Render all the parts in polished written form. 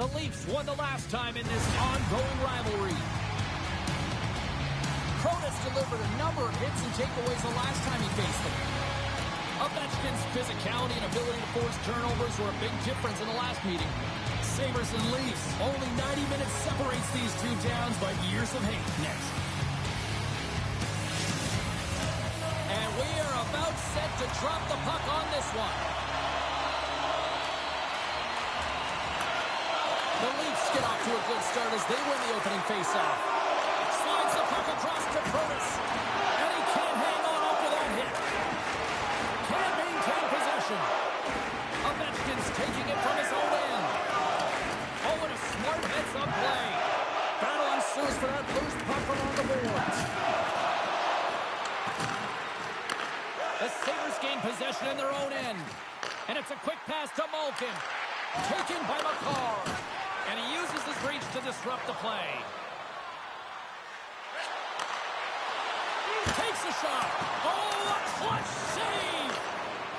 The Leafs won the last time in this ongoing rivalry. Protas delivered a number of hits and takeaways the last time he faced them. Ovechkin's physicality and ability to force turnovers were a big difference in the last meeting. Sabres and Leafs. Only 90 minutes separates these two towns, but years of hate next. And we are about set to drop the puck on this one. The Leafs get off to a good start as they win the opening faceoff. Slides the puck across to Protas. And he can't hang on after that hit. Can't maintain possession. Ovechkin's taking it from his own end. Oh, and a smart heads-up play. Battle ensues for that loose puck along the boards. The Sabres gain possession in their own end. And it's a quick pass to Malkin. Taken by McCarr. And he uses his reach to disrupt the play. Takes a shot. Oh, a clutch save!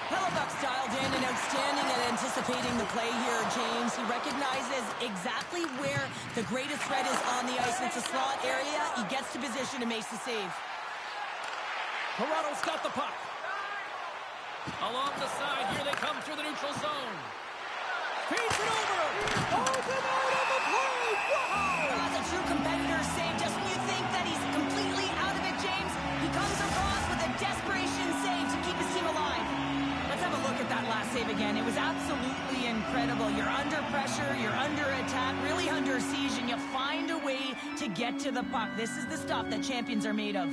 Hellebuck's dialed in and outstanding at anticipating the play here, James. He recognizes exactly where the greatest threat is on the ice. It's a slot area. He gets to position and makes the save. Toronto's got the puck. Along the side, here they come through the neutral zone. Feeds it over. Open out of the play. Wow! That's a true competitor's save. Just when you think that he's completely out of it, James, he comes across with a desperation save to keep his team alive. Let's have a look at that last save again. It was absolutely incredible. You're under pressure, you're under attack, really under siege, and you find a way to get to the puck. This is the stuff that champions are made of.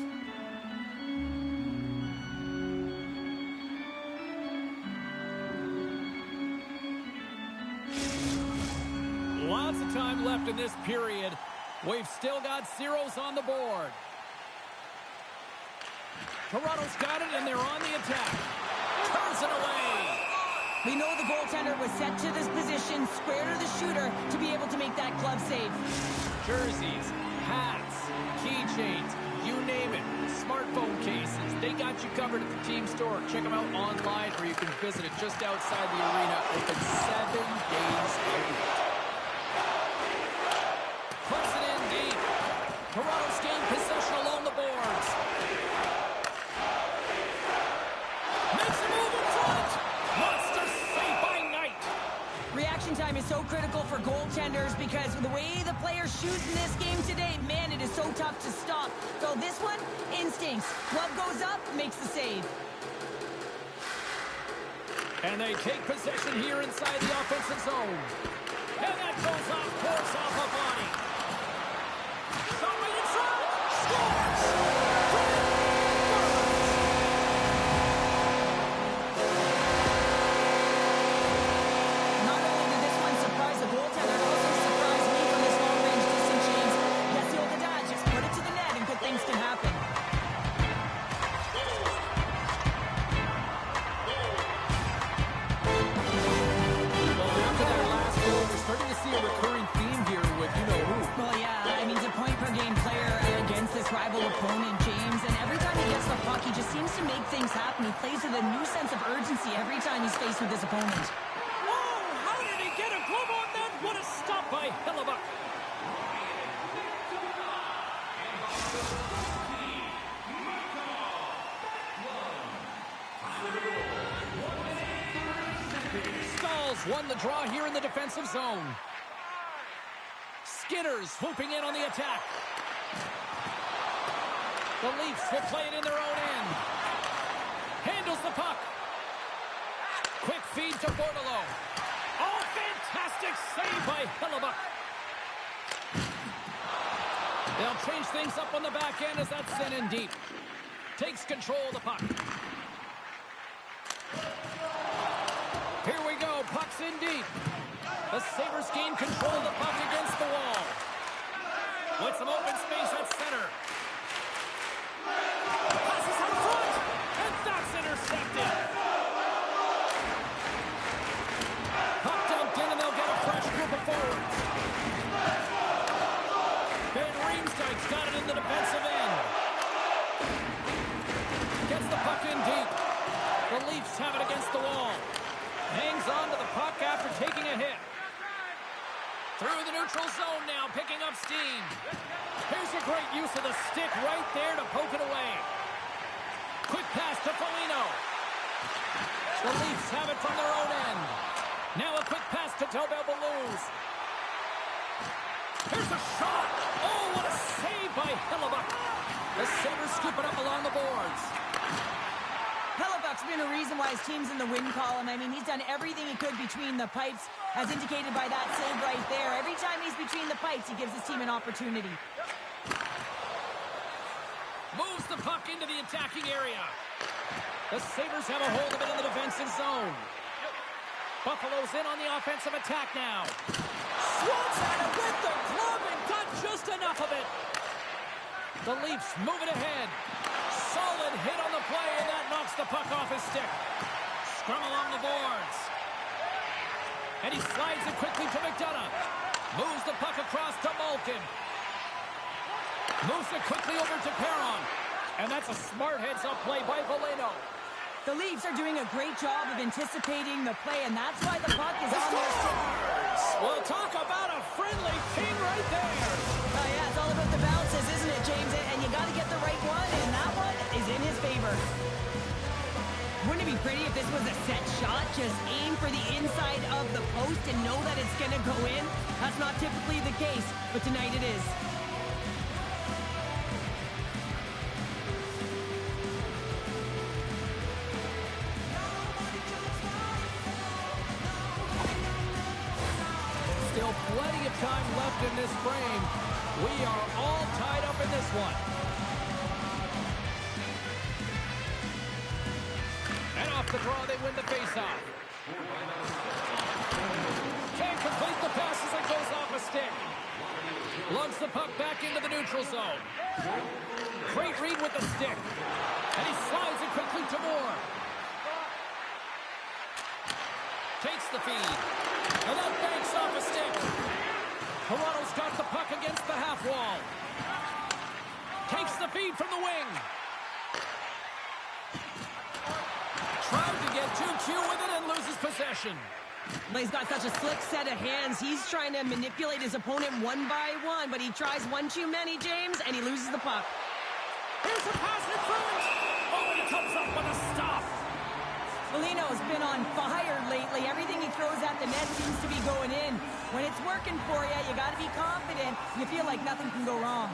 Lots of time left in this period. We've still got zeros on the board. Toronto's got it, and they're on the attack. Turns it away. We know the goaltender was set to this position, square to the shooter, to be able to make that glove save. Jerseys, hats, keychains, you name it. Smartphone cases, they got you covered at the team store. Check them out online, or you can visit it just outside the arena. Open 7 days a week. Puts it in deep. Toronto's gained possession along the boards. Makes a move in front. Monster save by Knight. Reaction time is so critical for goaltenders because the way the players shoot in this game today, man, it is so tough to stop. So this one, instincts. Glove goes up, makes the save. And they take possession here inside the offensive zone. And that goes off, force off a body. Shot right in front. Scores! Not only did this one surprise the goaltender, it also surprised me from this long-range distance, James. Yes, the old adage, just put it to the net and good things can happen. Well, after that last goal, we're starting to see a recurring theme here with you-know-who. Well, yeah, I mean, he's a point-per-game player against this rival opponent, James, and every time he gets the puck, he just seems to make things happen. He plays with a new sense of urgency every time he's faced with his opponent. Whoa! How did he get a glove on that? What a stop by Hellebuck. Stalls won the draw here in the defensive zone. Skinner's swooping in on the attack. The Leafs will play it in their own end. Handles the puck. Quick feed to Bordeleau. Oh, fantastic save by Hellebuck. They'll change things up on the back end as that's sent in deep. Takes control of the puck. Here we go. Puck's in deep. The Sabres gain control of the puck against the wall. With some open space at center. Passes out front. And that's intercepted. Puck dumped in and they'll get a fresh group of forwards. Van Riemsdyk's got it in the defensive end. Gets the puck in deep. The Leafs have it against the wall. Hangs on to the puck after taking a hit. Through the neutral zone now, picking up steam. Here's a great use of the stick right there to poke it away. Quick pass to Foligno. The Leafs have it from their own end. Now a quick pass to Del Bel's. Here's a shot. Oh, what a save by Hellebuyck. The Sabres scoop it up along the boards. Hellebuyck's been a reason why his team's in the win column. I mean, he's done everything he could between the pipes, as indicated by that save right there. Every time he's between the pipes, he gives his team an opportunity. Moves the puck into the attacking area. The Sabres have a hold of it in the defensive zone. Buffalo's in on the offensive attack now. Swats at it with the glove and got just enough of it. The Leafs move it ahead. Solid hit on the play, and that knocks the puck off his stick. Scrum along the boards. And he slides it quickly to McDonough. Moves the puck across to Malkin. Moves it quickly over to Perron. And that's a smart heads-up play by Foligno. The Leafs are doing a great job of anticipating the play, and that's why the puck is on their stick. Well, talk about a friendly king right there. Oh, yeah, it's all about the bounces, isn't it, James? And you got to get the right one, and that one is in his favor. Wouldn't it be pretty if this was a set shot? Just aim for the inside of the post and know that it's going to go in? That's not typically the case, but tonight it is. Still plenty of time left in this frame. We are all tied up in this one. And off the draw, they win the faceoff. Can't complete the pass as it goes off a stick. Lugs the puck back into the neutral zone. Great read with the stick. And he slides it quickly to Moore. Takes the feed. And that banks off a stick. Toronto's got the puck against the half wall. Takes the feed from the wing. Tried to get too cute with it and loses possession. But he's got such a slick set of hands. He's trying to manipulate his opponent one by one, but he tries one too many, James, and he loses the puck. Here's a pass in front. Oh, he comes up with a stop. Foligno's been on fire lately. Everything he throws at the net seems to be going in. When it's working for you, you got to be confident. You feel like nothing can go wrong.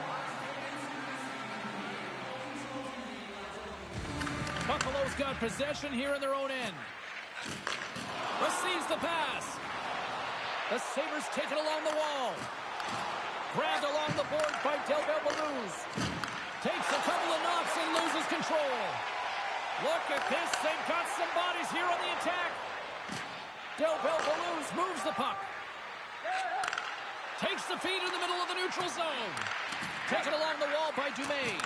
Buffalo's got possession here in their own end. Receives the pass. The Sabres take it along the wall. Grabbed along the boards by Del Bel's. Takes a couple of knocks and loses control. Look at this. They've got some bodies here on the attack. Del Bel's moves the puck. Takes the feed in the middle of the neutral zone. Taken along the wall by Dumais.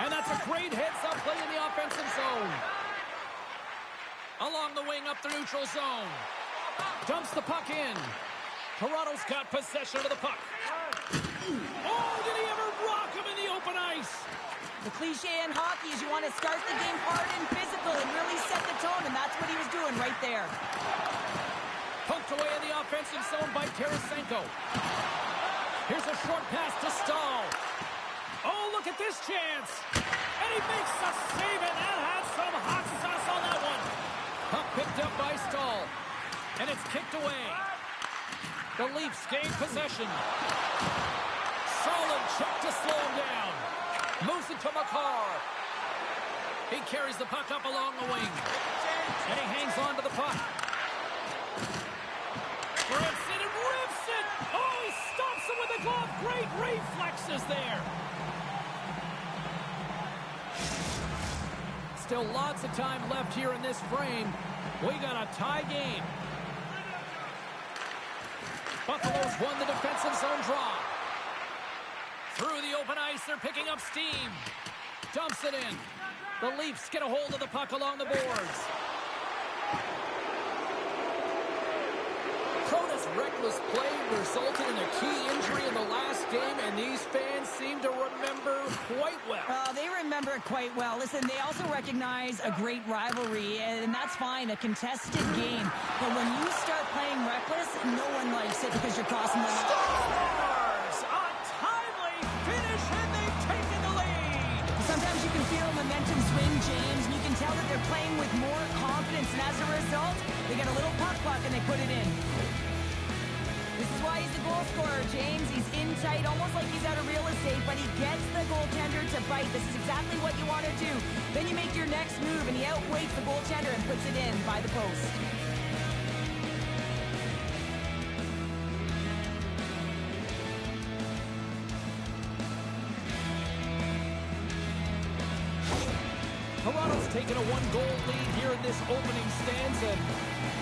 And that's a great heads-up play in the offensive zone. Along the wing up the neutral zone. Dumps the puck in. Toronto's got possession of the puck. Oh, did he ever rock him in the open ice? The cliche in hockey is you want to start the game hard and physical and really set the tone, and that's what he was doing right there. Poked away in the offensive zone by Tarasenko. Here's a short pass to Stahl. Oh, look at this chance. And he makes a save, and that had some hot sauce on that one. Puck picked up by Stahl. And it's kicked away. The Leafs gain possession. Solid check to slow him down. Moves it to Makar. He carries the puck up along the wing. And he hangs on to the puck. Rips it and rips it. Oh, he stops him with a glove. Great reflexes there. Still lots of time left here in this frame. We got a tie game. Buffalo's won the defensive zone draw. Through the open ice, they're picking up steam. Dumps it in. The Leafs get a hold of the puck along the boards. Protas This reckless play resulted in a key injury in the last game, and these fans seem to remember quite well. They remember it quite well. Listen, they also recognize a great rivalry, and that's fine, a contested game. But when you start playing reckless, no one likes it because you're crossing the line. Stars! A timely finish, and they've taken the lead! Sometimes you can feel momentum swing, James, and you can tell that they're playing with more confidence, and as a result, they get a little puck and they put it in. This is why he's the goal scorer, James. He's in tight, almost like he's out of real estate, but he gets the goaltender to bite. This is exactly what you want to do. Then you make your next move, and he outweights the goaltender and puts it in by the post. Toronto's taken a one-goal lead here in this opening stanza.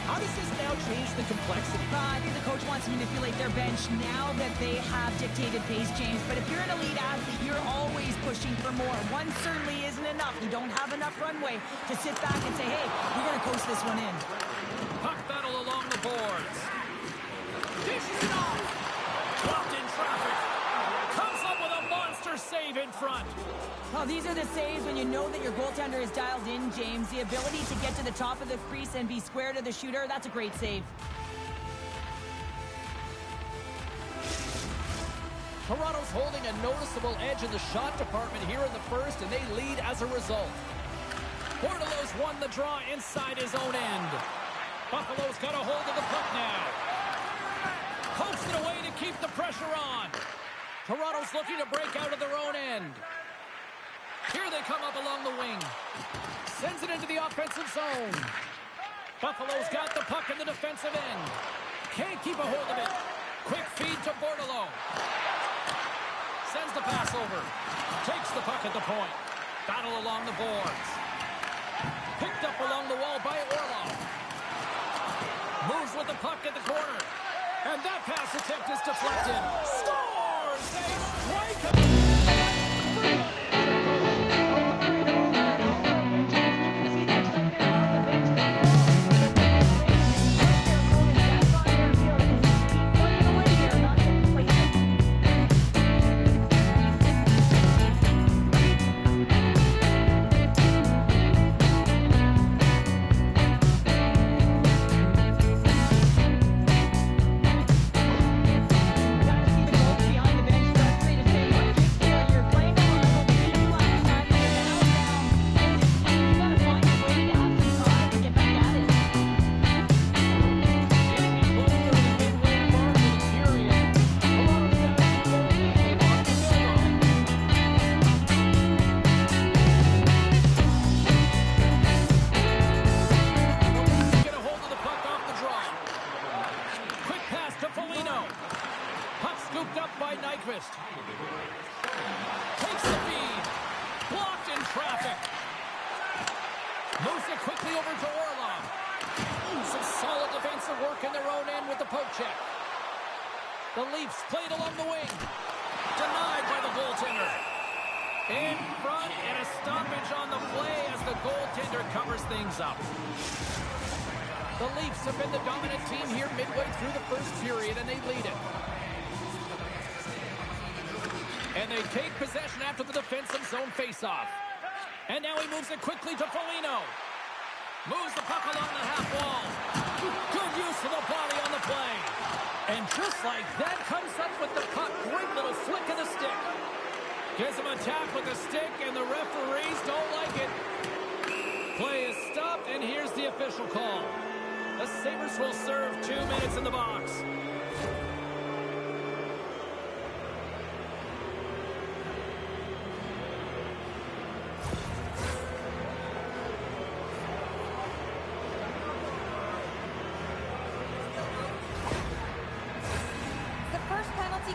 How does this now change the complexity? I think the coach wants to manipulate their bench now that they have dictated pace, James. But if you're an elite athlete, you're always pushing for more. One certainly isn't enough. You don't have enough runway to sit back and say, hey, we're going to coast this one in. Puck battle along the boards. Dishes it off. Dropped in traffic. Comes up with a monster save in front. Well, these are the saves when you know that your goaltender is dialed in, James. The ability to get to the top of the crease and be square to the shooter, that's a great save. Toronto's holding a noticeable edge in the shot department here in the first, and they lead as a result. Bordelot's won the draw inside his own end. Buffalo's got a hold of the puck now. Pokes it away to keep the pressure on. Toronto's looking to break out of their own end. Here they come up along the wing. Sends it into the offensive zone. Buffalo's got the puck in the defensive end. Can't keep a hold of it. Quick feed to Bordelot. Sends the pass over. Takes the puck at the point. Battle along the boards. Picked up along the wall by Orlov. Moves with the puck at the corner. And that pass attempt is deflected. Scores! They strike it! Takes the feed. Blocked in traffic. Moves it quickly over to Orlov. Some solid defensive work in their own end with the poke check. The Leafs played along the wing. Denied by the goaltender. In front and a stoppage on the play as the goaltender covers things up. The Leafs have been the dominant team here midway through the first period, and they lead it. And they take possession after the defensive zone faceoff. And now he moves it quickly to Foligno. Moves the puck along the half wall. Good use of the body on the play. And just like that, comes up with the puck. Great little flick of the stick. Gives him a tap with the stick, and the referees don't like it. Play is stopped, and here's the official call. The Sabres will serve 2 minutes in the box.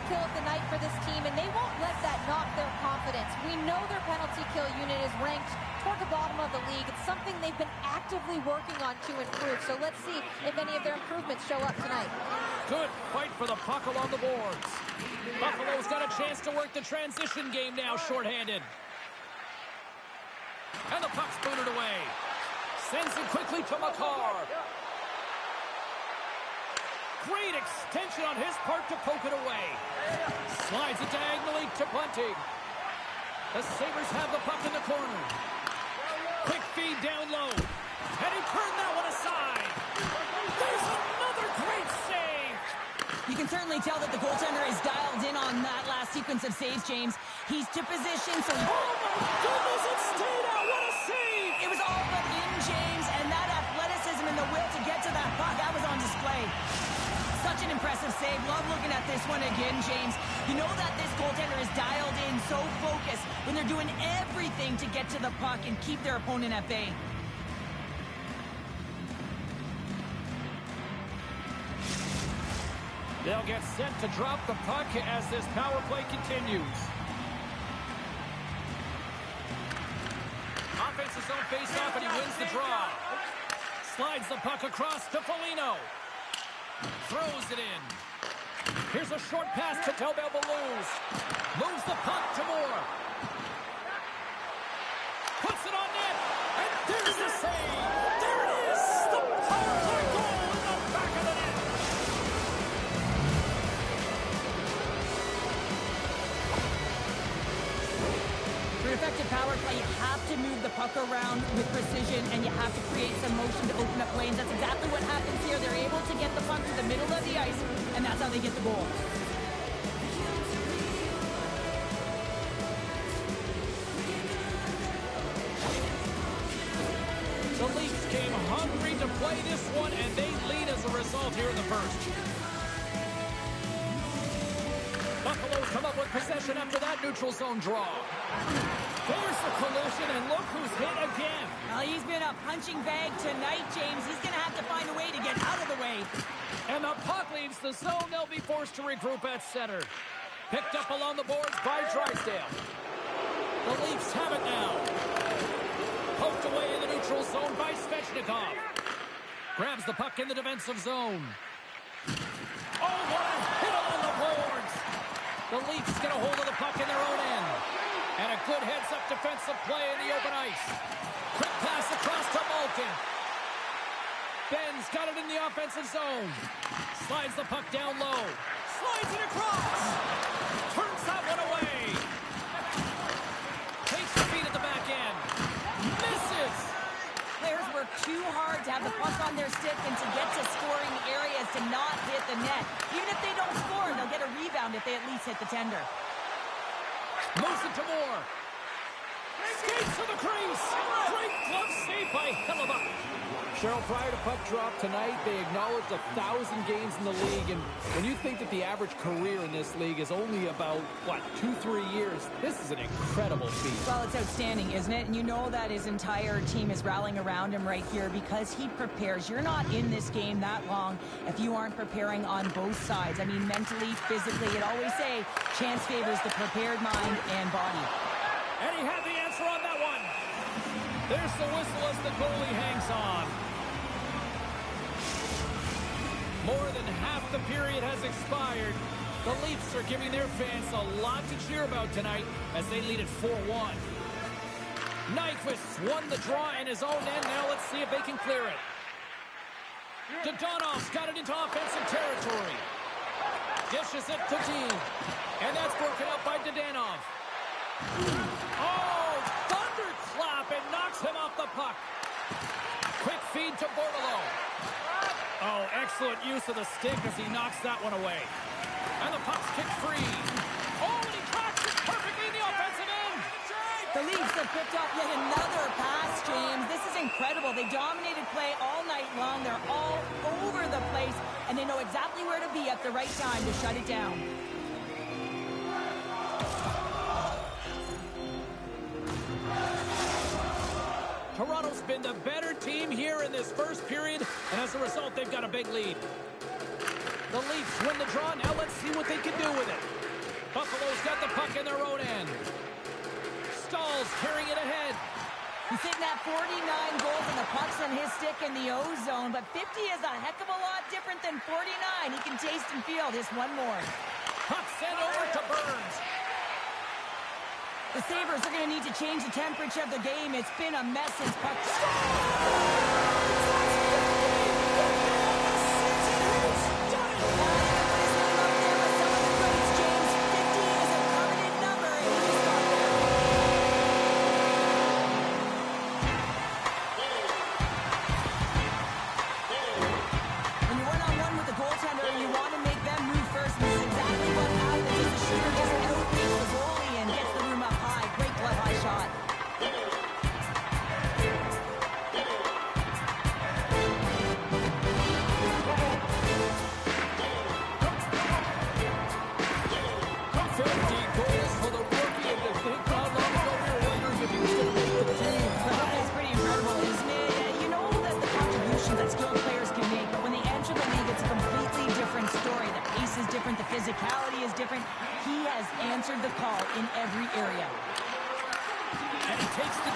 Kill of the night for this team, and they won't let that knock their confidence. We know their penalty kill unit is ranked toward the bottom of the league. It's something they've been actively working on to improve, so let's see if any of their improvements show up tonight. Good fight for the puck along the boards. Buffalo's got a chance to work the transition game now, shorthanded. And the puck's booted away. Sends it quickly to Makar. Great extension on his part to poke it away. Slides it diagonally to Bunting. The Sabres have the puck in the corner. Quick feed down low. And he turned that one aside. There's another great save. You can certainly tell that the goaltender is dialed in on that last sequence of saves, James. He's to position, so he... Oh, my goodness, it stayed out. What a save. It was all but in, James, and that athleticism and the will to get to that puck, that was on display. Such an impressive save. Love looking at this one again, James. You know that this goaltender is dialed in, so focused when they're doing everything to get to the puck and keep their opponent at bay. They'll get set to drop the puck as this power play continues. Offensive zone face-off, and he wins the draw. Slides the puck across to Foligno. Throws it in. Here's a short pass to Del Bellows. Moves the puck to Moore. Puts it on net. And there's the save. There it is. The power play goal in the back of the net. For effective power play, you have to move the puck around with precision, and you have to create some motion to open up lanes. That's exactly what happens here. They're able to get the puck to the middle of the ice, and that's how they get the goal. The Leafs came hungry to play this one, and they lead as a result here in the first. Buffaloes come up with possession after that neutral zone draw. There's the collision, and look who's hit again. Well, he's been a punching bag tonight, James. He's going to have to find a way to get out of the way. And the puck leaves the zone. They'll be forced to regroup at center. Picked up along the boards by Drysdale. The Leafs have it now. Poked away in the neutral zone by Svechnikov. Grabs the puck in the defensive zone. Oh, what a hit on the boards. The Leafs get a hold of the puck in their own end. And a good heads-up defensive play in the open ice. Quick pass across to Malkin. Ben's got it in the offensive zone. Slides the puck down low. Slides it across. Turns that one away. Takes the feet at the back end. Misses. Players work too hard to have the puck on their stick and to get to scoring areas to not hit the net. Even if they don't score, they'll get a rebound if they at least hit the tender. Moves it to Moore. Skates to the crease. Great glove save by Hellebuck. Cheryl, prior to puck drop tonight, they acknowledged 1,000 games in the league. And when you think that the average career in this league is only about, 2-3 years, this is an incredible feat. Well, it's outstanding, isn't it? And you know that his entire team is rallying around him right here because he prepares. You're not in this game that long if you aren't preparing on both sides. I mean, mentally, physically, it always say chance favors the prepared mind and body. And he had the answer on that one. There's the whistle as the goalie hangs on. More than half the period has expired. The Leafs are giving their fans a lot to cheer about tonight as they lead at 4-1. Nyquist won the draw in his own end. Now let's see if they can clear it. Dodonov's got it into offensive territory. Dishes it to Dean. And that's broken up by Dodanov. Oh, thunderclap, and knocks him off the puck. Quick feed to Bordeleau. Oh, excellent use of the stick as he knocks that one away. And the puck's kicked free. Oh, and he tracks it perfectly in the offensive end. The Leafs have picked up yet another pass, James. This is incredible. They dominated play all night long. They're all over the place, and they know exactly where to be at the right time to shut it down. Toronto's been the better team here in this first period, and as a result, they've got a big lead. The Leafs win the draw. Now let's see what they can do with it. Buffalo's got the puck in their own end. Stahl's carrying it ahead. He's hitting that 49 goals, and the puck's on his stick in the O-zone, but 50 is a heck of a lot different than 49. He can taste and feel this one more. Puck sent over to Burns. The Sabres are going to need to change the temperature of the game. It's been a mess since puck. He's done it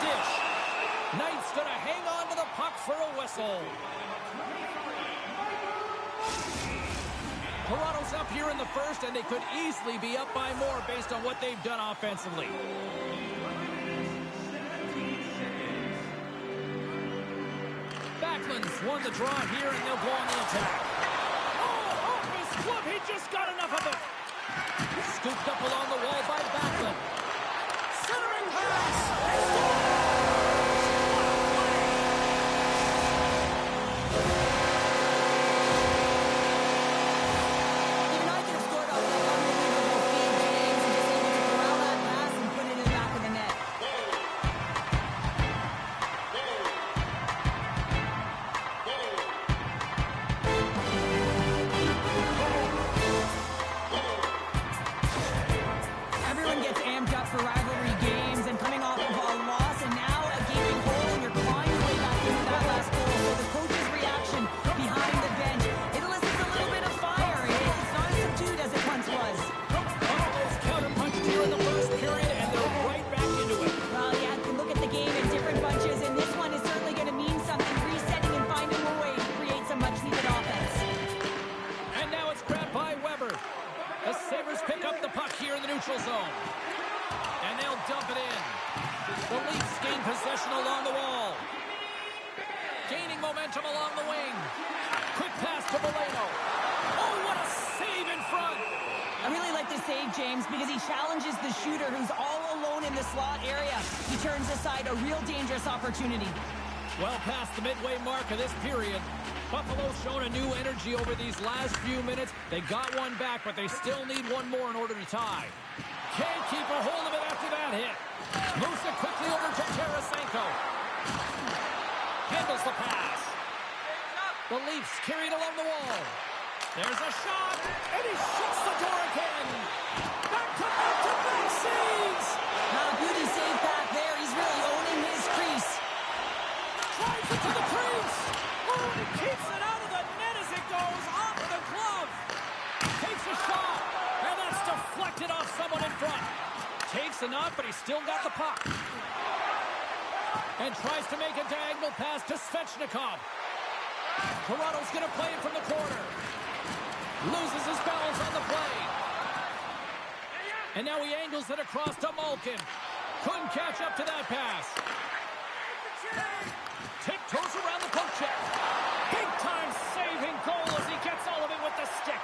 dish. Knight's going to hang on to the puck for a whistle. Toronto's up here in the first, and they could easily be up by more based on what they've done offensively. Backlund's won the draw here, and they'll go on the attack. Oh, off his glove. He just got enough of it. Scooped up along the wall by Backlund. Centering pass. Zone. And they'll dump it in. The Leafs gain possession along the wall. Gaining momentum along the wing. Quick pass to Boleno. Oh, what a save in front. I really like the save, James, because he challenges the shooter who's all alone in the slot area. He turns aside a real dangerous opportunity. Well past the midway mark of this period. Buffalo's shown a new energy over these last few minutes. They got one back, but they still need one more in order to tie. Can't keep a hold of it after that hit. Moves it quickly over to Tarasenko. Handles the pass. The Leafs carried along the wall. There's a shot, and he shuts the door again. Back saves. Beauty save back there. He's really owning his crease. Drives it to the crease. Oh, he keeps it out of the net as it goes off the glove. Takes a shot, and that's deflected off someone in front. Takes enough, but he's still got the puck. And tries to make a diagonal pass to Svechnikov. Toronto's going to play it from the corner. Loses his balance on the play. And now he angles it across to Malkin. Couldn't catch up to that pass. Tiptoes around the poke check. Big-time saving goal as he gets all of it with the stick.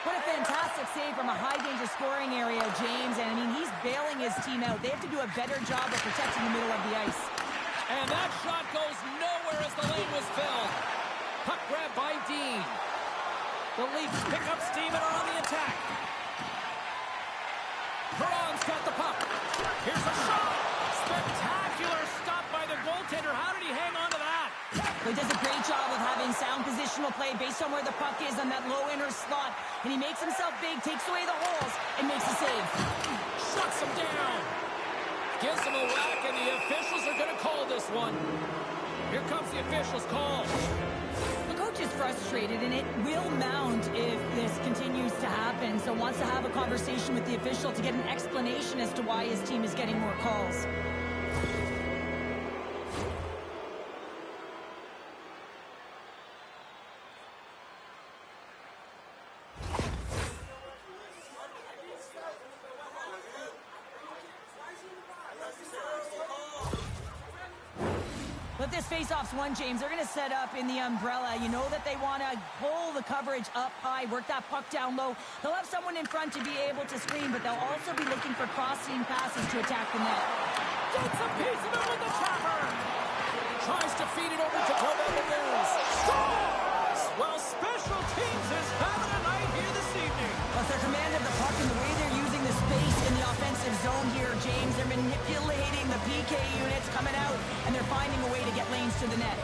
What a fantastic save from a high-danger scoring area, James. And, I mean, he's bailing his team out. They have to do a better job of protecting the middle of the ice. And that shot goes nowhere as the lane was filled. Puck grab by Dean. The Leafs pick up steam and are on the attack. Perron's got the puck. Here's a shot. Spectacular stop by the goaltender. How did he hang on to that? He does a great job of having sound positional play based on where the puck is on that low inner slot. And he makes himself big, takes away the holes, and makes a save. Shuts him down. Gives him a whack, and the officials are going to call this one. Here comes the officials' call. The coach is frustrated, and it will mount if this continues to happen. So wants to have a conversation with the official to get an explanation as to why his team is getting more calls. But this face-off's won, James. They're going to set up in the umbrella. You know that they want to pull the coverage up high, work that puck down low. They'll have someone in front to be able to screen, but they'll also be looking for crossing passes to attack the net. Gets a piece of it with the trapper. Tries to feed it over to Corbett. Scores! Well, special teams is having a night here this evening. But their command of the puck and the way they're using the space in the offensive zone here, James, they're manipulating the PK units coming out, and they're finding a way to get lanes to the net.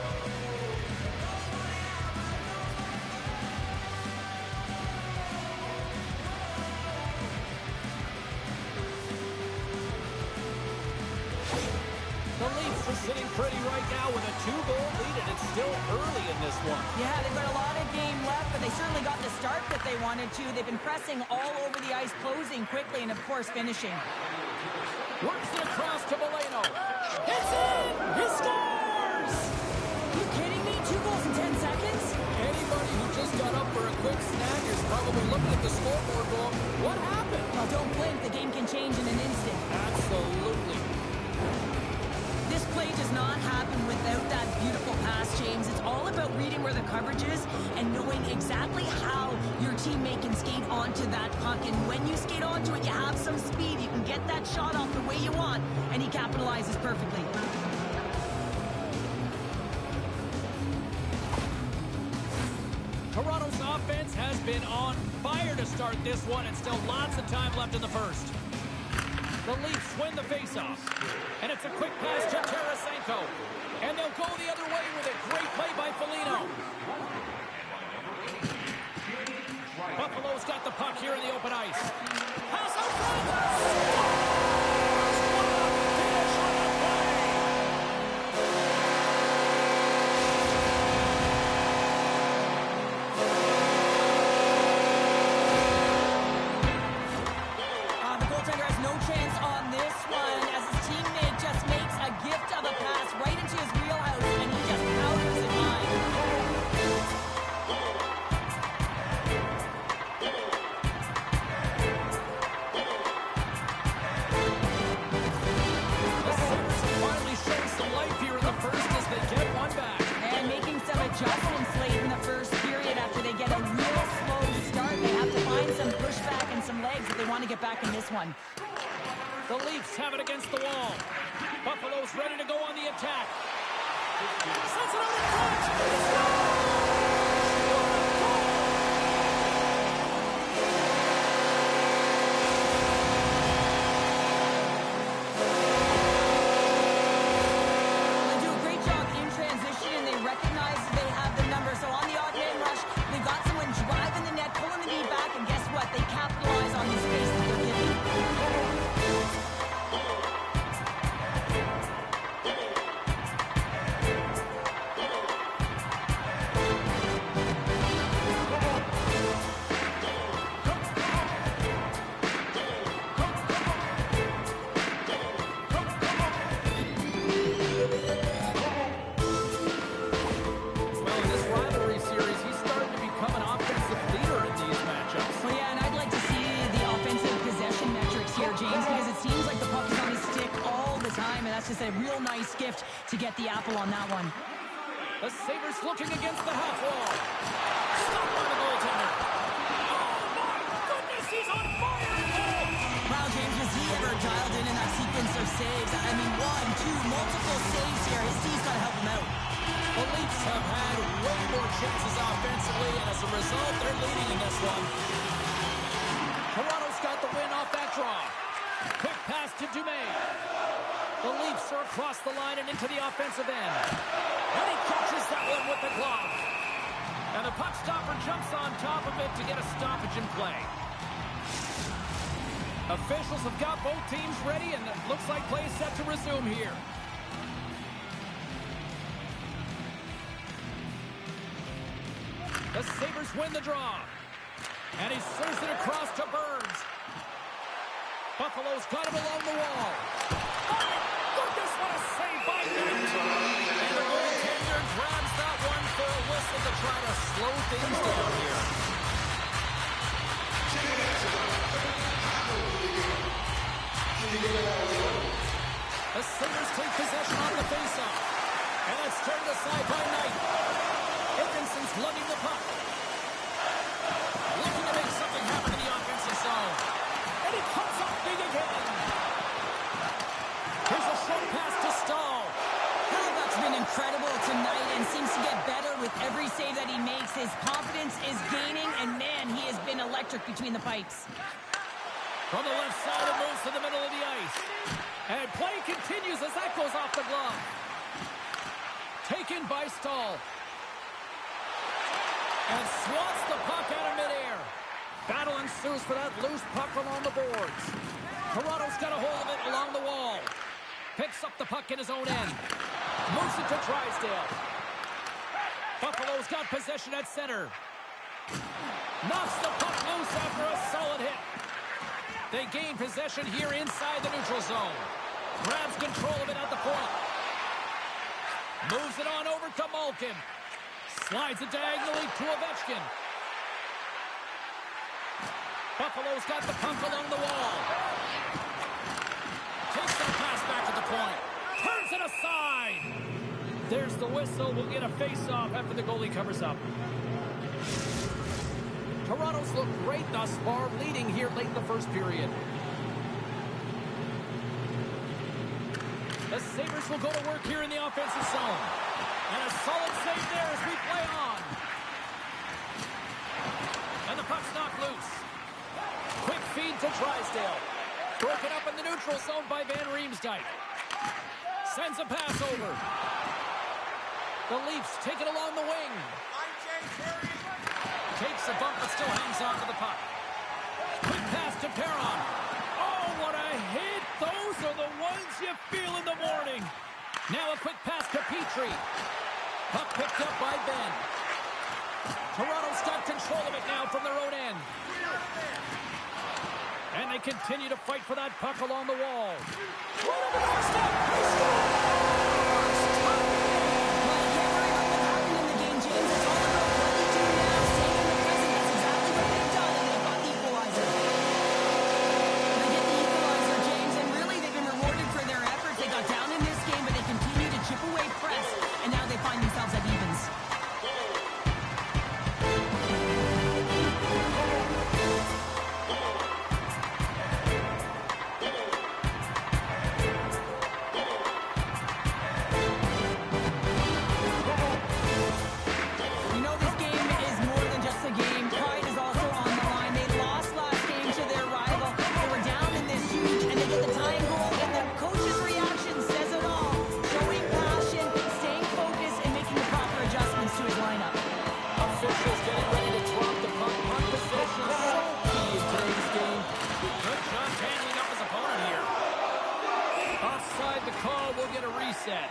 The Leafs are sitting pretty right now with a 2-goal lead, and it's still early in this one. Yeah, they've got a lot of game left, but they certainly got the start that they wanted to. They've been pressing all over the ice, closing quickly, and, of course, finishing. Works it across to Boleno. It's in! He scores! You kidding me? 2 goals in 10 seconds? Anybody who just got up for a quick snack is probably looking at the scoreboard going, what happened? Well, don't blink. The game can change in an instant. Absolutely. This play does not happen without that beautiful pass, James. It's all about reading where the coverage is and knowing exactly how your teammate can skate onto that puck. And when you skate onto it, you have some speed. You can get that shot off the way you want, and he capitalizes perfectly. Toronto's offense has been on fire to start this one, and still lots of time left in the first. The Leafs win the faceoff, and it's a quick pass to Tarasenko, and they'll go the other way with a great play by Foligno. Buffalo's got the puck here in the open ice. Pass out front! Finish on the play! The goaltender has no chance on this one as his teammate just makes a gift of a pass right into his wheelhouse, and he just powers it high. The Sabres finally showing some life here in the first as they get one back. And making some adjustments late in the first period after they get a real slow start. They have to find some pushback and some legs if they want to get back in this one. The Leafs have it against the wall. Buffalo's ready to go on the attack. Sends it out in front. They do a great job in transition, and they recognize they have the number. So on the odd man rush, they've got someone driving the net, pulling the knee back, and guess what? They capitalize on the space that they're given. Well, in this rivalry series, he's starting to become an offensive leader in these matchups. Well, yeah, and I'd like to see the offensive possession metrics here, James, because it seems like the puck is on his stick all the time, and that's just a real nice gift to get the apple on that one. The Sabres looking against the half wall. Stopped by the goaltender. Oh, my goodness, he's on fire! Wow, James, was he ever dialed in that sequence of saves? I mean, 1, 2, multiple saves here. His team's got to help him out. The Leafs have had way more chances offensively, and as a result, they're leading in this one. Toronto's got the win off that draw. Quick pass to Dumaine. The Leafs are across the line and into the offensive end. And he catches that one with the glove. And the puck stopper jumps on top of it to get a stoppage in play. Officials have got both teams ready, and it looks like play is set to resume here. The Sabres win the draw. And he serves it across to Burns. Buffalo's got him along the wall. Oh, goodness, what a save by Knight. And the goaltender grabs that one for a whistle to try to slow things down here. The Sabres take possession on the faceoff. And it's turned aside by Knight. Higginson's lugging the puck. Looking to make something happen in the offensive zone. And he comes up big again. Here's a short pass to Stahl. Hellbuck's been incredible tonight and seems to get better with every save that he makes. His confidence is gaining, and man, he has been electric between the pipes. From the left side, it moves to the middle of the ice. And play continues as that goes off the glove. Taken by Stahl. And swats the puck out of midair. Battle ensues for that loose puck along the boards. Toronto's got a hold of it along the wall. Picks up the puck in his own end. Moves it to Drysdale. Buffalo's got possession at center. Knocks the puck loose after a solid hit. They gain possession here inside the neutral zone. Grabs control of it at the point. Moves it on over to Malkin. Slides it diagonally to Ovechkin. Buffalo's got the puck along the wall. Takes that pass back at the point. Turns it aside. There's the whistle. We'll get a face-off after the goalie covers up. Toronto's looked great thus far, leading here late in the first period. The Sabres will go to work here in the offensive zone. And a solid save there as we play on. And the puck's knocked loose. Quick feed to Drysdale. Broken up in the neutral zone by Van Riemsdyk. Sends a pass over. The Leafs take it along the wing. Takes a bump but still hangs on to the puck. Quick pass to Perron. Oh, what a hit. Those are the ones you feel in the morning. Now a quick pass to Petrie. Puck picked up by Ben. Toronto's got control of it now from their own end. And they continue to fight for that puck along the wall. Right over the doorstep. He scores! Set.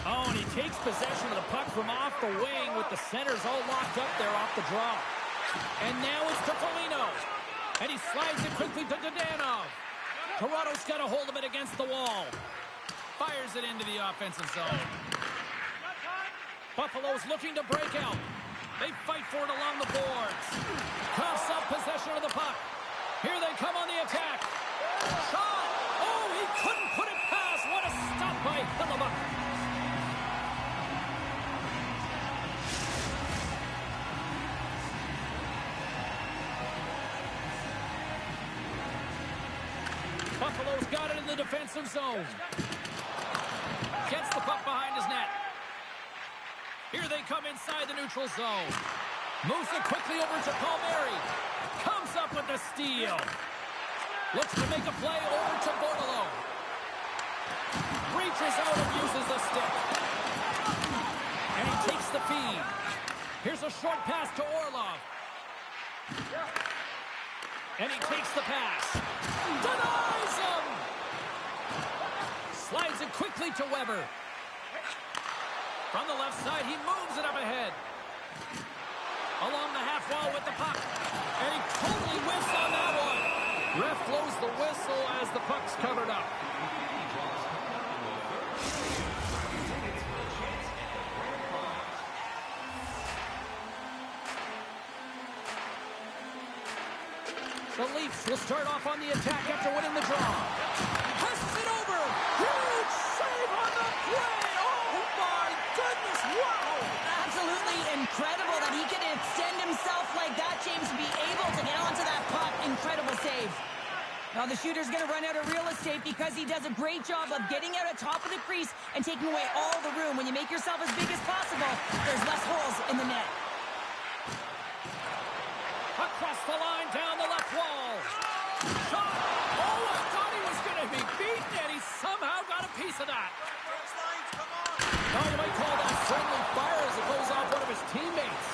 Oh, and he takes possession of the puck from off the wing with the centers all locked up there off the draw. And now it's to Foligno. And he slides it quickly to Dadonov. Toronto's got a hold of it against the wall. Fires it into the offensive zone. Buffalo's looking to break out. They fight for it along the boards. Coughs up possession of the puck. Here they come on the attack. Shot! Oh, he couldn't put it past. What a stop by Hellebuyck. Buffalo's got it in the defensive zone. Gets the puck behind his net. Here they come inside the neutral zone. Moves it quickly over to Palmieri. Comes up with the steal. Looks to make a play over to Bordelot. Reaches out and uses the stick. And he takes the feed. Here's a short pass to Orlov. And he takes the pass. Denies him! Slides it quickly to Weber. From the left side, he moves it up ahead. Along the half wall with the puck. And he totally whiffs on that one. Ref blows the whistle as the puck's covered up. The Leafs will start off on the attack after winning the draw. Passes it over. Huge save on the play. Oh, my goodness. Wow. Absolutely incredible that he can extend himself like that, James, to be able to get onto that puck. Incredible save. Now the shooter's going to run out of real estate because he does a great job of getting out at top of the crease and taking away all the room. When you make yourself as big as possible, there's less holes in the net. Across the line, down the left wall. Shot. Oh, I thought he was going to be beaten, and he somehow got a piece of that. Oh, you might call that friendly fire as it goes off one of his teammates.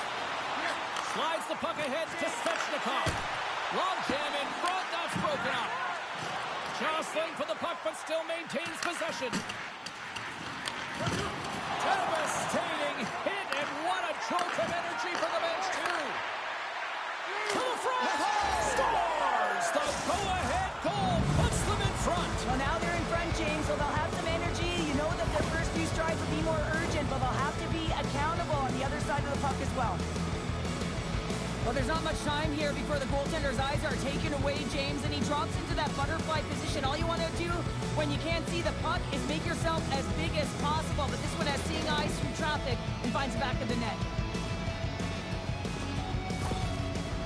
Slides the puck ahead to Svechnikov. Long jam in front, that's broken up. Jostling for the puck, but still maintains possession. Devastating hit, and what a jolt of energy for the bench, too. To the front. Scores! The go-ahead goal puts them in front. Well, now they're in front, James, so they'll have some energy. You know that their first few strides will be more urgent, but they'll have to be accountable on the other side of the puck as well. Well, there's not much time here before the goaltender's eyes are taken away, James, and he drops into that butterfly position. All you want to do when you can't see the puck is make yourself as big as possible, but this one has seeing eyes through traffic and finds the back of the net.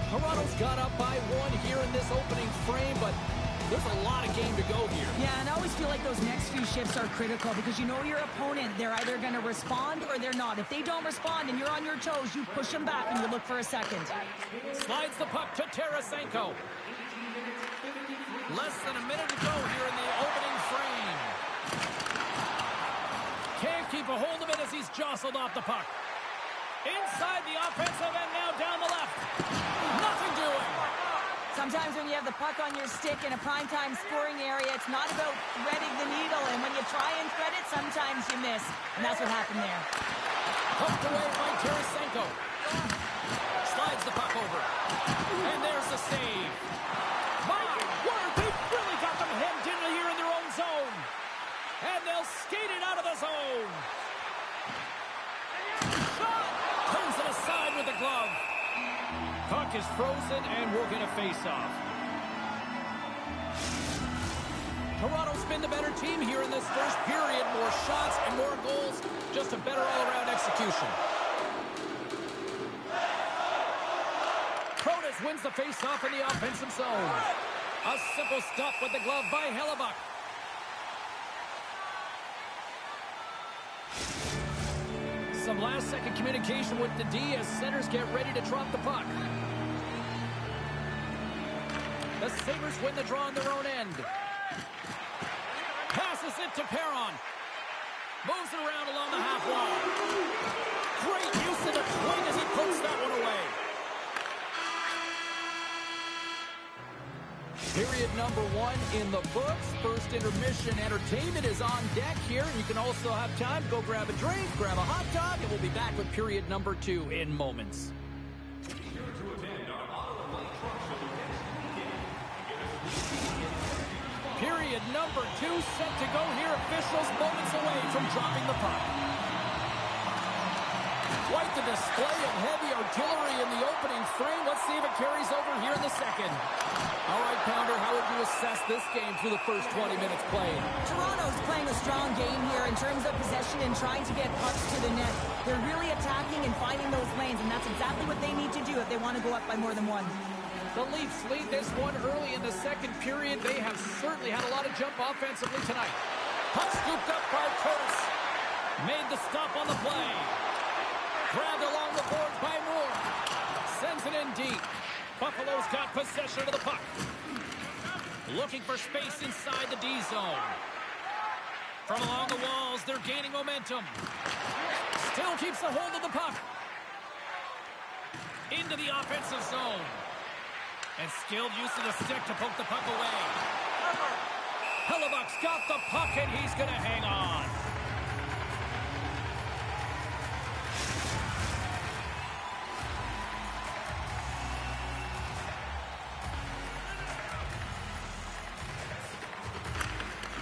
Toronto's got up by 1 here in this opening frame, but there's a lot of game to go here. Yeah, and I always feel like those next few shifts are critical because you know your opponent. They're either going to respond or they're not. If they don't respond and you're on your toes, you push them back and you look for a second. Slides the puck to Tarasenko. Less than a minute to go here in the opening frame. Can't keep a hold of it as he's jostled off the puck. Inside the offensive end, now down the left. Nothing doing. Sometimes when you have the puck on your stick in a primetime scoring area, it's not about threading the needle. And when you try and thread it, sometimes you miss. And that's what happened there. Poked away by Tarasenko. Slides the puck over. And there's the save. My word, they've really got them hemmed in here in their own zone. And they'll skate it out of the zone. Shot! Turns it aside with the glove. Puck is frozen, and we're going to face off. Toronto's been the better team here in this first period. More shots and more goals. Just a better all-around execution. Protas wins the face-off in the offensive zone. A simple stop with the glove by Hellebuck. Some last-second communication with the D as centers get ready to drop the puck. The Sabres win the draw on their own end. Passes it to Perron. Moves it around along the half wall. Great use of the swing as he puts that one away. Period number 1 in the books. First intermission entertainment is on deck here. You can also have time to go grab a drink, grab a hot dog, and we'll be back with period number 2 in moments. Period number 2 set to go here. Officials moments away from dropping the puck. Quite the display of heavy artillery in the opening frame. Let's see if it carries over here in the second. All right, Pounder, how would you assess this game through the first 20 minutes played? Toronto's playing a strong game here in terms of possession and trying to get pucks to the net. They're really attacking and finding those lanes, and that's exactly what they need to do if they want to go up by more than one. The Leafs lead this one early in the second period. They have certainly had a lot of jump offensively tonight. Puck scooped up by Curtis. Made the stop on the play. Grabbed along the boards by Moore. Sends it in deep. Buffalo's got possession of the puck. Looking for space inside the D zone. From along the walls, they're gaining momentum. Still keeps a hold of the puck. Into the offensive zone. And skilled use of the stick to poke the puck away. Hellebuck's got the puck, and he's going to hang on.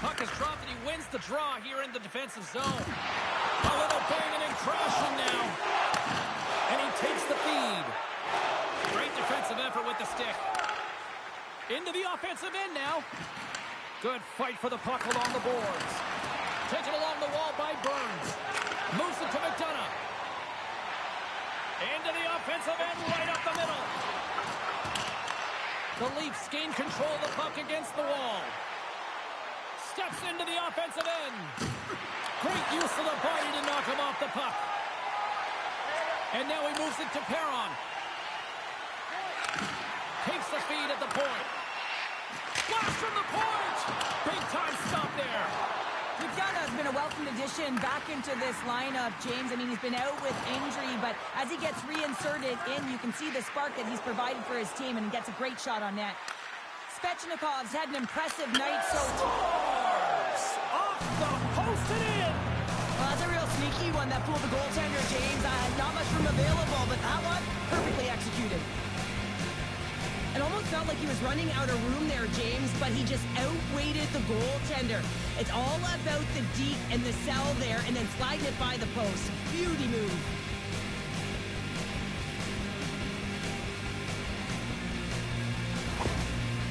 Puck is dropped, and he wins the draw here in the defensive zone. A little banging and crashing now. And he takes the feed. Great defensive effort with the stick. Into the offensive end now. Good fight for the puck along the boards. Taken along the wall by Burns. Moves it to McDonough. Into the offensive end, right up the middle. The Leafs gain control of the puck against the wall. Steps into the offensive end. Great use of the body to knock him off the puck. And now he moves it to Perron. Takes the feed at the point. Blast from the point! Big time stop there. McDonough has been a welcome addition back into this lineup, James. I mean, he's been out with injury, but as he gets reinserted in, you can see the spark that he's provided for his team, and he gets a great shot on net. Svechnikov's had an impressive night so Scores! Off the post and in! Well, that's a real sneaky one that fooled the goaltender, James. Not much room available, but that one, perfectly executed. It almost felt like he was running out of room there, James, but he just outweighted the goaltender. It's all about the deke and the cell there, and then sliding it by the post. Beauty move.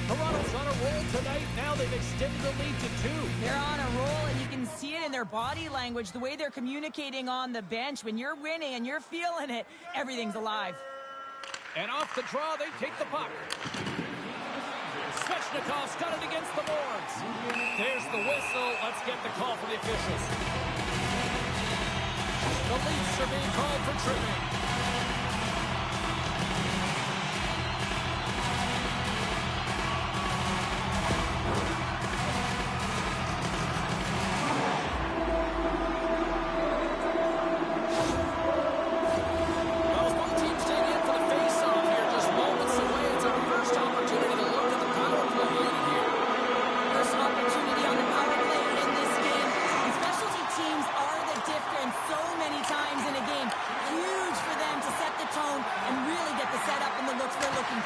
Toronto's on a roll tonight. Now they've extended the lead to 2. They're on a roll, and you can see it in their body language, the way they're communicating on the bench. When you're winning and you're feeling it, everything's alive. And off the draw, they take the puck. Svechnikov's got it against the boards. There's the whistle. Let's get the call from the officials. The Leafs are being called for tripping.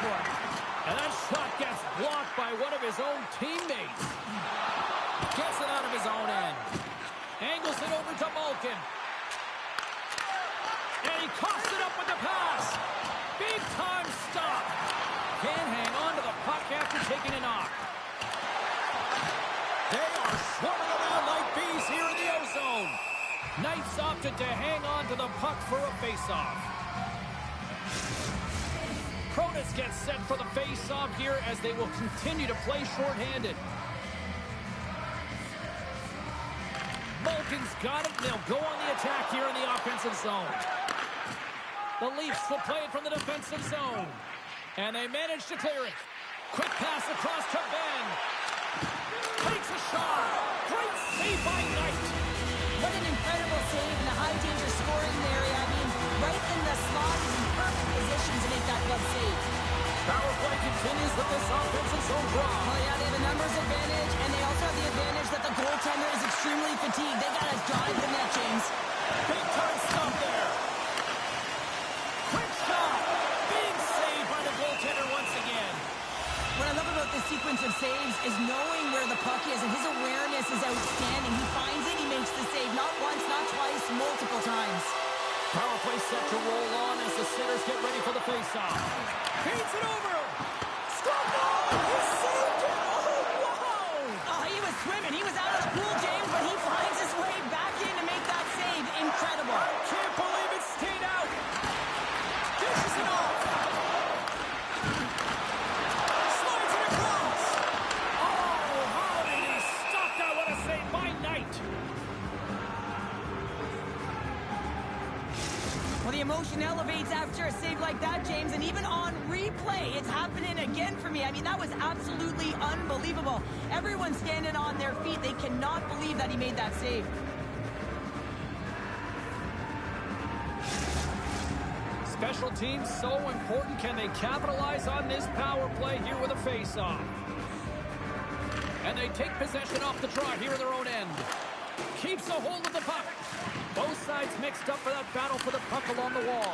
And that shot gets blocked by one of his own teammates. Gets it out of his own end. Angles it over to Malkin. And he coughs it up with the pass. Big time stop. Can't hang on to the puck after taking a knock. They are swarming around like bees here in the O-zone. Knights opted to hang on to the puck for a face-off. Protas gets set for the face-off here as they will continue to play shorthanded. Malkin's got it. They'll go on the attack here in the offensive zone. The Leafs will play it from the defensive zone. And they manage to clear it. Quick pass across to Ben. Takes a shot. Great save by Knight. What an incredible save in the high-danger scoring area. I mean, right in the slot, he's in perfect position to make that glove save. Power play continues with this offensive zone draw. Oh, yeah, they have a numbers advantage, and they also have the advantage that the goaltender is extremely fatigued. They got to drive the net, James. Big time stop there. Quick shot. Big save by the goaltender once again. What I love about this sequence of saves is knowing where the puck is, and his awareness is outstanding. He finds it, he makes the save, not once, not twice, multiple times. Power play set to roll on as the centers get ready for the faceoff. Feeds it over. Scoreboard! He saved it! Oh, whoa! Oh, he was swimming. He was out of the pool, James, but he finds his way back in to make that save. Incredible. I can't believe it stayed out. Dishes it off. Slides it across. Oh, how did he stop that? What a save by Knight. Well, the emotion elevates after a save like that, James, and even on replay, it's happening again for me. I mean, that was absolutely unbelievable. Everyone's standing on their feet. They cannot believe that he made that save. Special teams so important. Can they capitalize on this power play here with a face-off? And they take possession off the draw here in their own end. Keeps a hold of the puck. Both sides mixed up for that battle for the puck along the wall.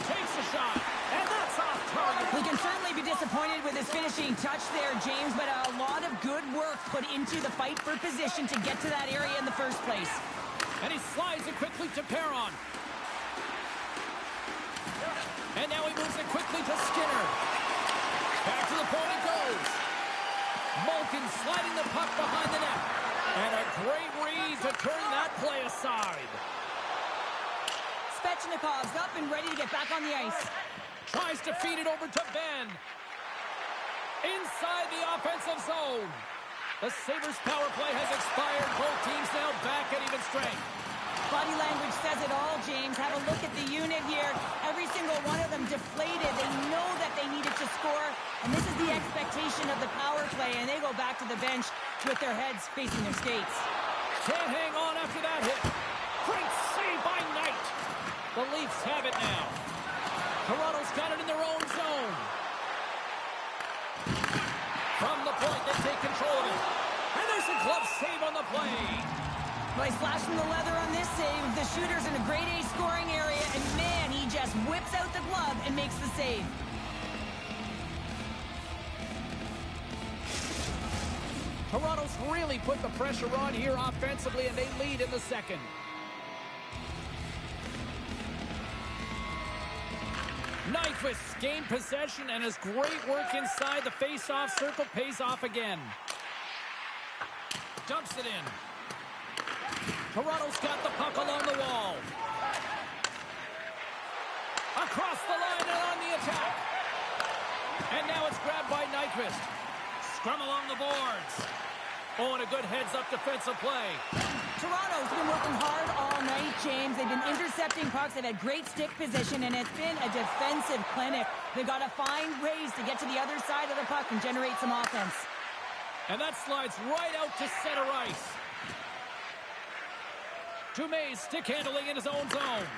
Takes a shot, and that's off target. He can certainly be disappointed with his finishing touch there, James, but a lot of good work put into the fight for position to get to that area in the first place. And he slides it quickly to Perron. And now he moves it quickly to Skinner. Back to the point it goes. Malkin sliding the puck behind the net. And a great read to turn that play aside. Svechnikov's up and ready to get back on the ice. Tries to feed it over to Ben. Inside the offensive zone. The Sabres power play has expired. Both teams now back at even strength. Body language says it all, James. Have a look at the unit here. Every single one of them deflated. They know that they needed to score, and this is the expectation of the power play, and they go back to the bench with their heads facing their skates. Can't hang on after that hit. Great save by Knight. The Leafs have it now. Toronto's got it in their own zone. Well, he's flashing the leather on this save. The shooter's in a grade A scoring area, and man, he just whips out the glove and makes the save. Toronto's really put the pressure on here offensively, and they lead in the second. Nyquist gained possession, and his great work inside the face-off circle pays off again. Dumps it in. Toronto's got the puck along the wall. Across the line and on the attack. And now it's grabbed by Nyquist. Scrum along the boards. Oh, and a good heads-up defensive play. Toronto's been working hard all night, James. They've been intercepting pucks. They've had great stick position, and it's been a defensive clinic. They've got to find ways to get to the other side of the puck and generate some offense. And that slides right out to center ice. Dumais stick handling in his own zone.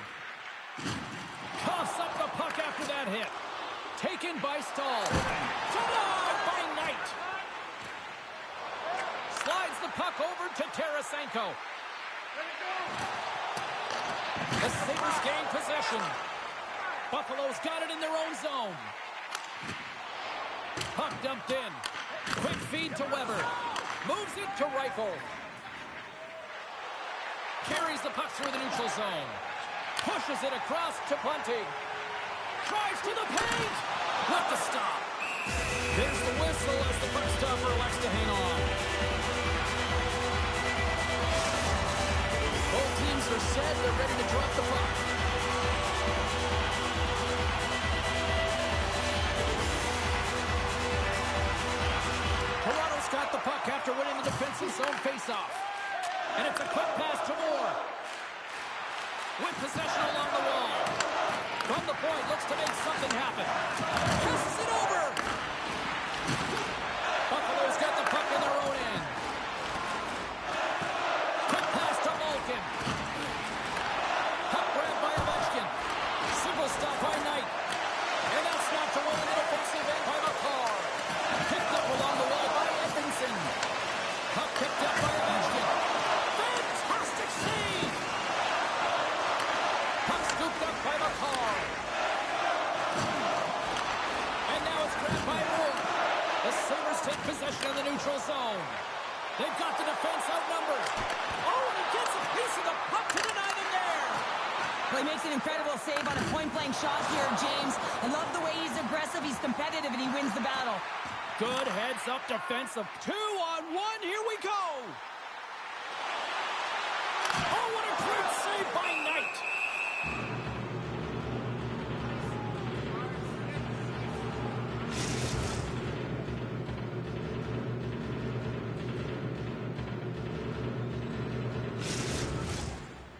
Coughs up the puck after that hit. Taken by Stahl. Denied by Knight. Slides the puck over to Tarasenko. The Sabres gain possession. Buffalo's got it in their own zone. Puck dumped in. Quick feed to Weber. Moves it to Reichel. Carries the puck through the neutral zone. Pushes it across to Bunting. Drives to the paint. What the stop. There's the whistle as the puck stopper elects to hang on. Both teams are set. They're ready to drop the puck. Toronto's got the puck after winning the defensive zone faceoff. And it's a quick pass to Moore. With possession along the wall. From the point, looks to make something happen. Passes it over. Buffalo's got the puck in their own end. Quick pass to Malkin. Puck grabbed by Ovechkin. Single stop by Knight. And that's knocked away in the defensive end by McCarr. Picked up along the wall by Edmondson. Puck picked up by Ovechkin. Fantastic save! Puck scooped up by McCarr. And now it's grabbed by Moore. The Sabres take possession of the neutral zone. They've got the defense outnumbered. Oh, and he gets a piece of the puck to deny them there. Well, he makes an incredible save on a point-blank shot here, James. I love the way he's aggressive, he's competitive, and he wins the battle. Good heads-up defensive. 2-on-1. Here we go. Oh, what a great save by Knight.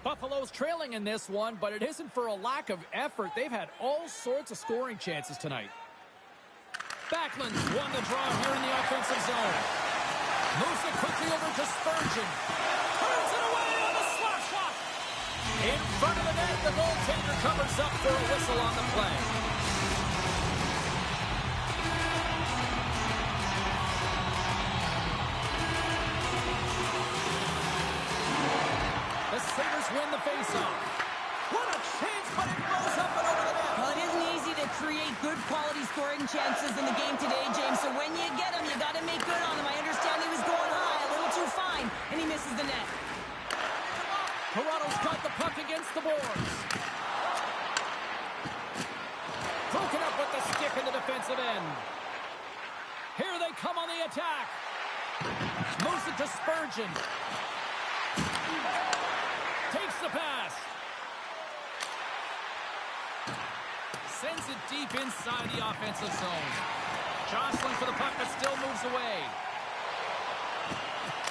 Buffalo's trailing in this one, but it isn't for a lack of effort. They've had all sorts of scoring chances tonight. Backlund's won the draw here in the offensive zone. Moves it quickly over to Spurgeon. Turns it away on the slap shot. In front of the net, the goaltender covers up for a whistle on the play. The Sabres win the faceoff. What a chance, but it goes up and over the net. Well, it isn't easy to create good quality scoring chances in the game today, James. So when you get them, you got to make good on them. I understand he was going high, a little too fine, and he misses the net. Toronto's got the puck against the boards. Broken up with the stick in the defensive end. Here they come on the attack. Moves it to Spurgeon. Takes the pass. Sends it deep inside the offensive zone. Jostling for the puck, but still moves away.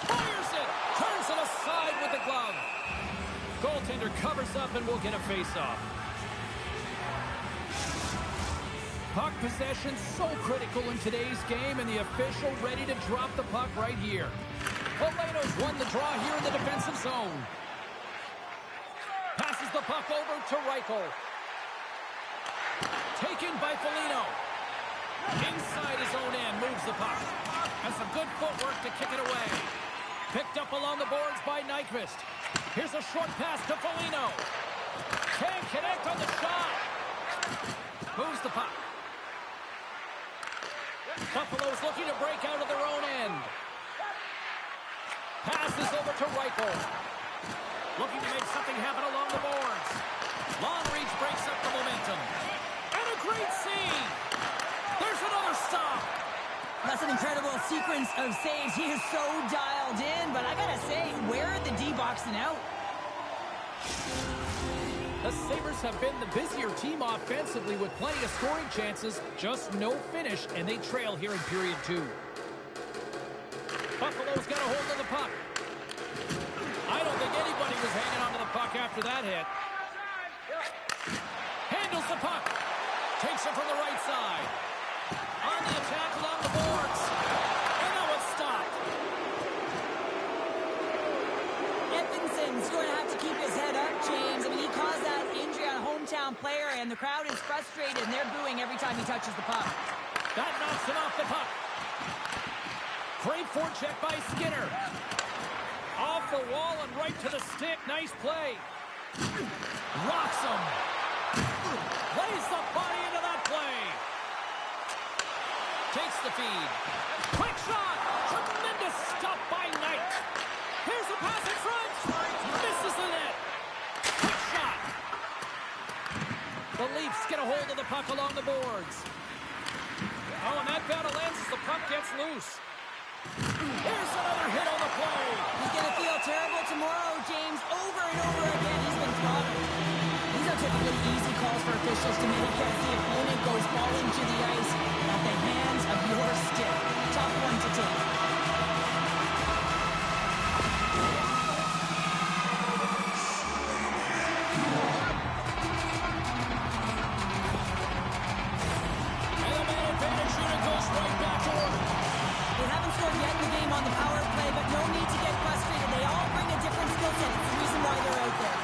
Fires it. Turns it aside with the glove. Goaltender covers up and will get a face-off. Puck possession so critical in today's game, and the official ready to drop the puck right here. Olenos won the draw here in the defensive zone. Passes the puck over to Reichel. Taken by Foligno. Inside his own end, moves the puck. Has some good footwork to kick it away. Picked up along the boards by Nyquist. Here's a short pass to Foligno. Can't connect on the shot. Moves the puck. Buffalo's looking to break out of their own end. Passes over to Reichel. Looking to make something happen along the boards. Long reach breaks up the momentum. And a great save. There's another stop. That's an incredible sequence of saves. He is so dialed in, but I gotta say, where are the D-boxing out? The Sabres have been the busier team offensively with plenty of scoring chances, just no finish, and they trail here in period 2. Buffalo's got a hold of the puck. I don't think anybody was hanging onto the puck after that hit. Handles the puck. Takes it from the right side. On the attack along the boards. And now it's stopped. Edmondson's going to have to keep his head up, James. I mean, he caused that injury on a hometown player, and the crowd is frustrated, and they're booing every time he touches the puck. That knocks him off the puck. Great forecheck by Skinner. Off the wall and right to the stick. Nice play. Rocks him. Lays the body into that play. Takes the feed. Quick shot. Tremendous stop by Knight. Here's a pass in front. Misses the net. Quick shot. The Leafs get a hold of the puck along the boards. Oh, and that battle ends as the puck gets loose. Here's another hit on the play. He's going to feel terrible tomorrow, James. Over and over again, he's been throttled. These are typically easy calls for officials to make as the opponent goes falling to the ice at the hands of your stick. Tough one to take. And the man advantage unit goes right back to work. They haven't scored yet in the game on the power play, but no need to get frustrated. They all bring a different skill set. It's the reason why they're out there.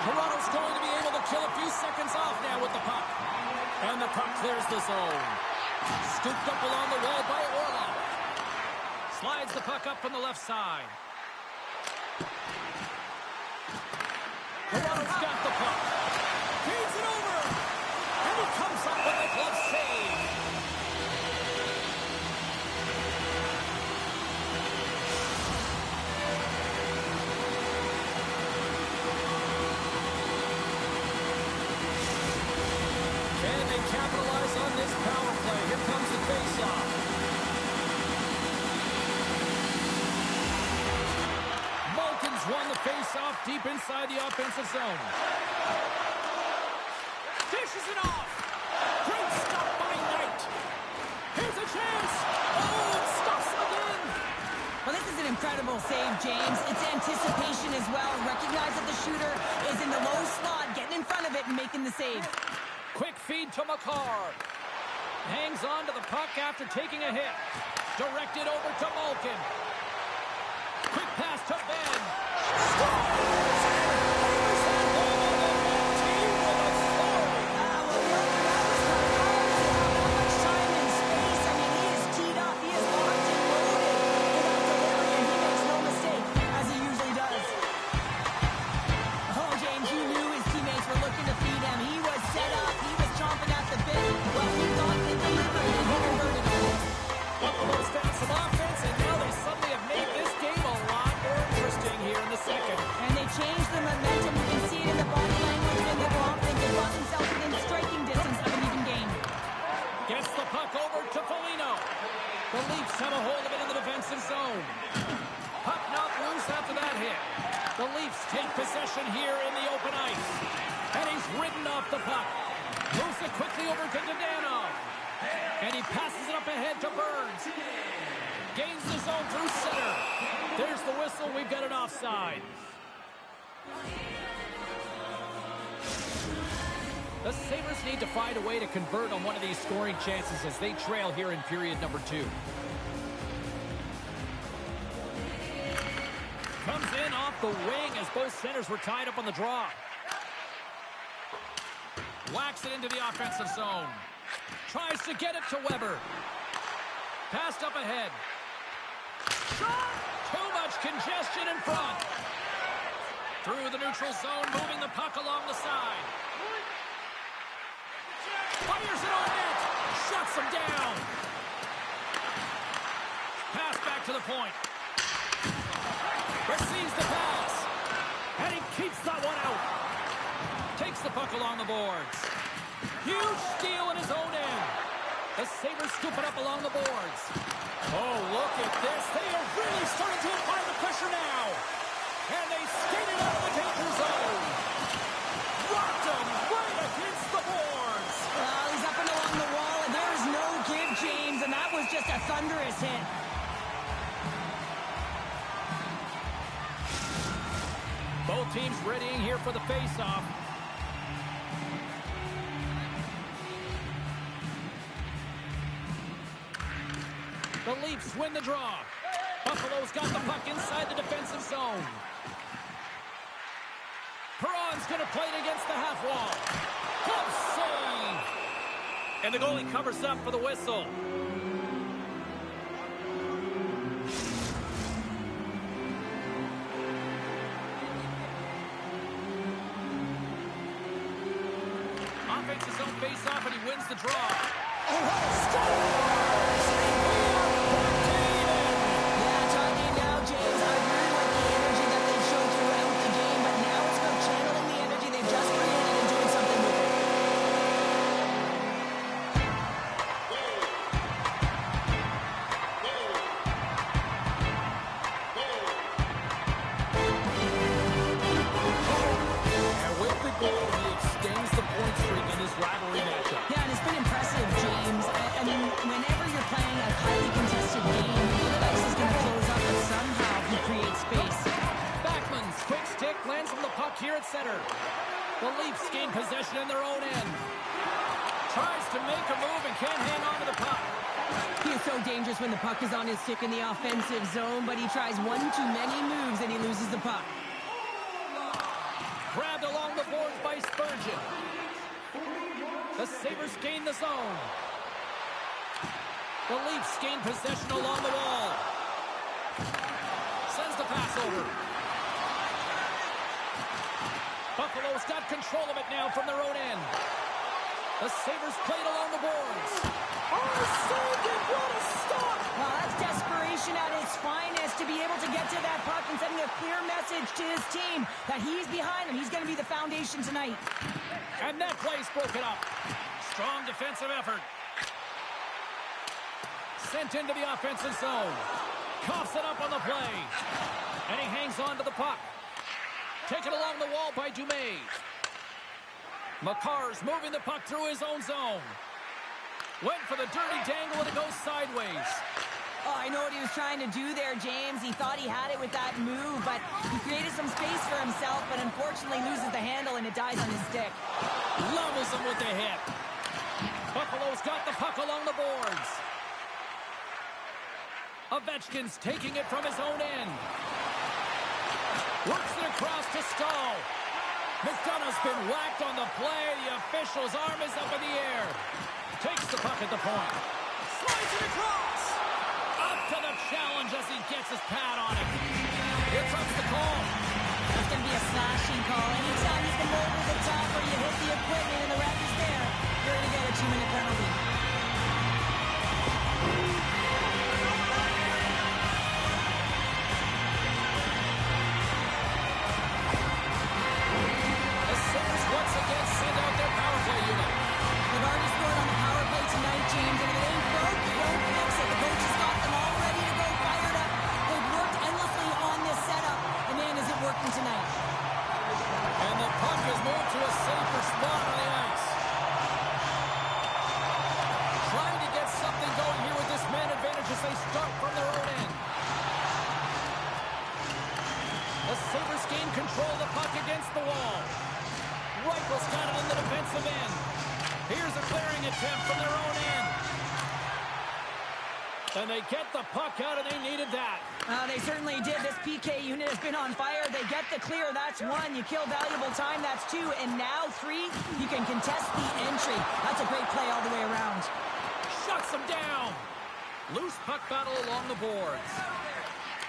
Toronto's going to be able to kill a few seconds off now with the puck. And the puck clears the zone. Scooped up along the wall by Orlov. Slides the puck up from the left side. Toronto's got the puck. Feeds it over. And he comes up with a glove save. Can they capitalize on this power play? Here comes the face-off. Malkin's won the face-off deep inside the offensive zone. Dishes it off. Great stop by Knight. Here's a chance. Oh, it stops again. Well, this is an incredible save, James. It's anticipation as well. Recognize that the shooter is in the low slot, getting in front of it and making the save. Quick feed to Makar. Hangs on to the puck after taking a hit. Directed over to Malkin. Quick pass to Ben. Scores! Team with authority. Well, the other guy was not that much time and space. I mean, he is teed up. He is locked and loaded for that delivery, and he makes no mistake, as he usually does. Oh, James, you knew his teammates were looking to feed him. He was set up. He was chomping at the bit. Well, he thought they delivered, and he converted it. Buffalo's found some offense, and now they suddenly have made this game a lot more interesting here in the second. And they changed the momentum. You can see it in the body language, and they're confident. They brought themselves within striking distance of an even game. Gets the puck over to Foligno. The Leafs have a hold of it in the defensive zone. Puck not loose after that hit. The Leafs take possession here in the open ice. And he's ridden off the puck. Moves it quickly over to Dadonov. And he passes it up ahead to Burns. Gains the zone through center. There's the whistle. We've got an offside. The Sabres need to find a way to convert on one of these scoring chances as they trail here in period number 2. Comes in off the wing as both centers were tied up on the draw. Whacks it into the offensive zone. Tries to get it to Weber. Passed up ahead. Shot! Too much congestion in front. Through the neutral zone, moving the puck along the side. Fires it on net. Shuts him down. Pass back to the point. Receives the pass. And he keeps that one out. Takes the puck along the boards. Huge steal in his own end. The Sabres scoop it up along the boards. Oh, look at this. They are really starting to apply the pressure now. And they skate it out of the danger zone. Rocked him right against the boards. Well, he's up and along the wall, and there is no give, James, and that was just a thunderous hit. Both teams readying here for the face-off. The Leafs win the draw. Buffalo's got the puck inside the defensive zone. Perron's going to play it against the half wall. Glove save! And the goalie covers up for the whistle. Offense his own face-off, and he wins the draw. Here at center. The Leafs gain possession in their own end. Tries to make a move and can't hang on to the puck. He is so dangerous when the puck is on his stick in the offensive zone, but he tries one too many moves and he loses the puck. Grabbed along the boards by Spurgeon. The Sabres gain the zone. The Leafs gain possession along the wall. Sends the pass over. Buffalo's got control of it now from their own end. The Sabres played along the boards. Oh, saved it! What a stop! Well, that's desperation at its finest to be able to get to that puck and sending a clear message to his team that he's behind him. He's going to be the foundation tonight. And that play's broken up. Strong defensive effort. Sent into the offensive zone. Coughs it up on the play. And he hangs on to the puck. Taken along the wall by Dumais. Makar's moving the puck through his own zone. Went for the dirty dangle and it goes sideways. Oh, I know what he was trying to do there, James. He thought he had it with that move, but he created some space for himself, but unfortunately loses the handle and it dies on his stick. Levels him with the hit. Buffalo's got the puck along the boards. Ovechkin's taking it from his own end. Works it across to Stahl. McDonough's been whacked on the play. The official's arm is up in the air. Takes the puck at the point. Slides it across. Up to the challenge as he gets his pad on it. Here comes the call. That's going to be a slashing call. Anytime you can over the top or you hit the equipment and the ref is there, you're going to get a 2-minute penalty. Once again, send out their power play unit. They've already scored on the power play tonight, James, and if it ain't broke, don't fix it. The coach has got them all ready to go, fired up. They've worked endlessly on this setup, and man, is it working tonight. And the puck is moved to a safer spot on the ice. Trying to get something going here with this man advantage as they start from their own end. The Sabres gain control of the puck against the wall. Reichel's got it in the defensive end. Here's a clearing attempt from their own end. And they get the puck out, and they needed that. They certainly did. This PK unit has been on fire. They get the clear. That's one. You kill valuable time. That's two. And now three, you can contest the entry. That's a great play all the way around. Shuts them down. Loose puck battle along the boards.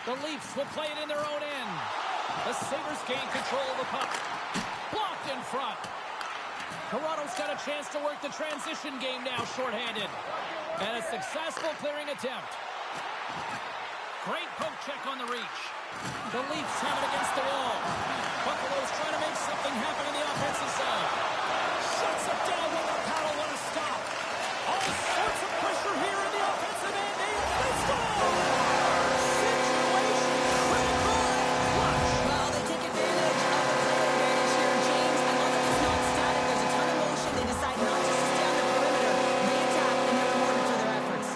The Leafs will play it in their own end. The Sabres gain control of the puck. Blocked in front. Toronto's got a chance to work the transition game now, shorthanded. And a successful clearing attempt. Great poke check on the reach. The Leafs have it against the wall. Buffalo's trying to make something happen in the offensive zone. Shuts it down with a paddle. What a stop. All sorts of pressure here in the offensive end. They score! Situation critical and clutch. Well, they take advantage of the player advantage here, James. I love that it's not static. There's a ton of motion. They decide not just to stay on the perimeter. They attack, and they're rewarded for their efforts.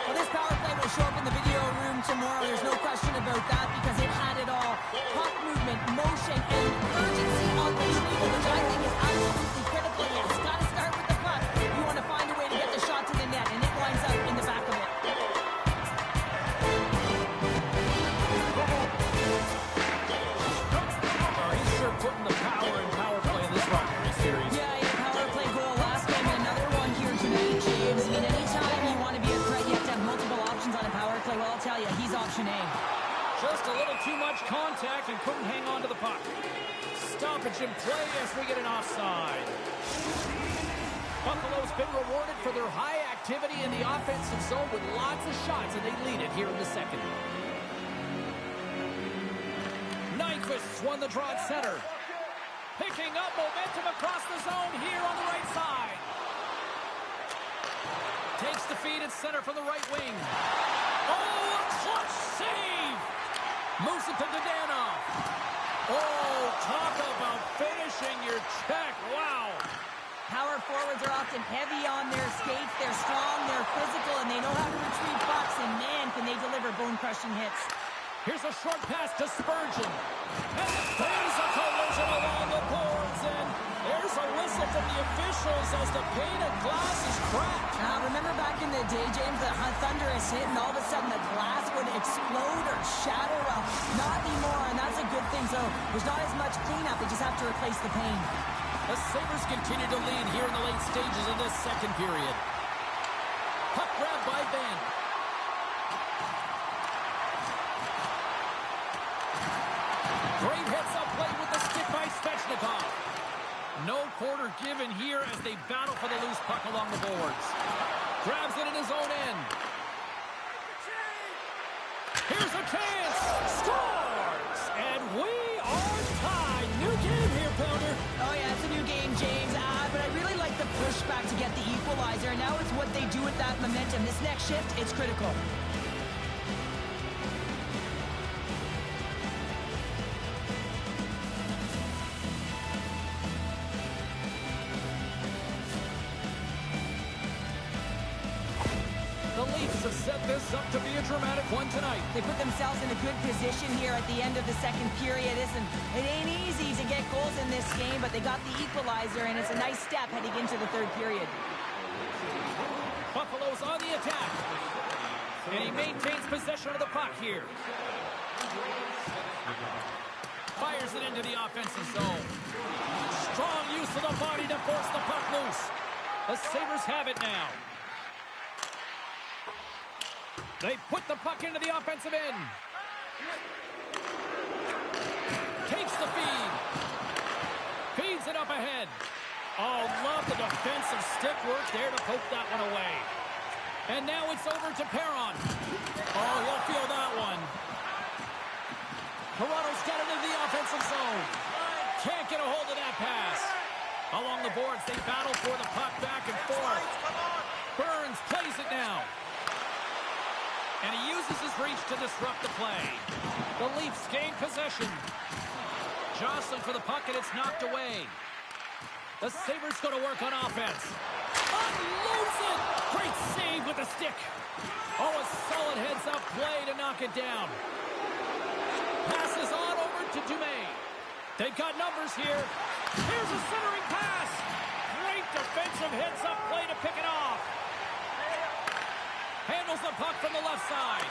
Well, this power play will show up in the video room tomorrow. There's no question about that because it had it all. Puck movement, motion, and urgency on retrieval, which I think is absolutely critical. Yes, got to start with the puck. You want to find a way to get the shot to the net, and it winds up in the back of it. He's sure putting the power in power play in this rivalry series. Yeah, power play goal last game, and another one here tonight, James. I mean, anytime you want to be a threat, you have to have multiple options on a power play. Well, I'll tell you, he's option A. Just a little too much contact and couldn't hang on to the puck. Stoppage in play as we get an offside. Buffalo's been rewarded for their high activity in the offensive zone with lots of shots, and they lead it here in the second. Nyquist's won the draw at center. Picking up momentum across the zone here on the right side. Takes the feed at center from the right wing. Oh, a clutch save! Moves it to Dadonov. Oh, talk about finishing your check. Wow. Power forwards are often heavy on their skates. They're strong, they're physical, and they know how to retrieve pucks, and man, can they deliver bone-crushing hits. Here's a short pass to Spurgeon. And there's a collision along the boards, and there's a whistle from the officials as the pane of glass is cracked. Remember back in the day, James, the thunderous hit, and all of a sudden the glass would explode or shatter? Well, not anymore, and that's a good thing. So there's not as much cleanup. They just have to replace the pane. The Sabres continue to lead here in the late stages of this second period. Puck grab by Ben. Great heads-up play with the stick by Svechnikov. No quarter given here as they battle for the loose puck along the boards. Grabs it in his own end. Here's a chance. Scores! And we are tied. New game here, Pounder. Oh, yeah, it's a new game, James. But I really like the pushback to get the equalizer. And now it's what they do with that momentum. This next shift, it's critical. The Leafs have set this up to be a dramatic one tonight. They put themselves in a good position here at the end of the second period. Listen, it ain't easy to get goals in this game, but they got the equalizer, and it's a nice step heading into the third period. Buffalo's on the attack. And he maintains possession of the puck here. Fires it into the offensive zone. Strong use of the body to force the puck loose. The Sabres have it now. They put the puck into the offensive end. Takes the feed. Feeds it up ahead. Oh, love the defensive stick work there to poke that one away. And now it's over to Perron. Oh, he'll feel that one. Toronto's got it into the offensive zone. Can't get a hold of that pass. Along the boards, they battle for the puck back and forth. Burns plays it now. And he uses his reach to disrupt the play. The Leafs gain possession. Jostling for the puck, and it's knocked away. The Sabres going to work on offense. Unloads it! Great save with the stick. Oh, a solid heads-up play to knock it down. Passes on over to Dumais. They've got numbers here. Here's a centering pass. Great defensive heads-up play to pick it off. Handles the puck from the left side.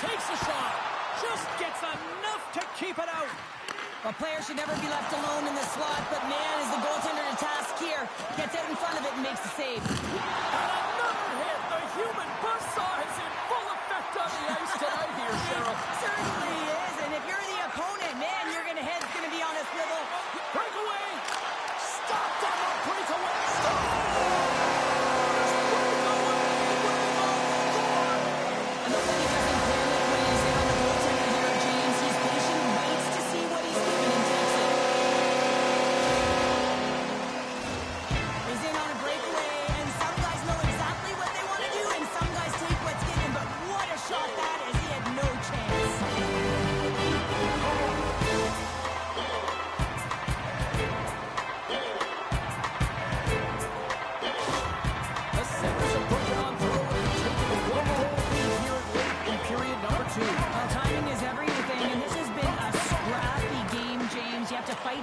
Takes a shot. Just gets enough to keep it out. A player should never be left alone in the slot, but man, is the goaltender to task here. Gets out in front of it and makes the save. And another hit. The human buzzsaw is in full effect on the ice tonight here, Cheryl. Certainly is, and if you're the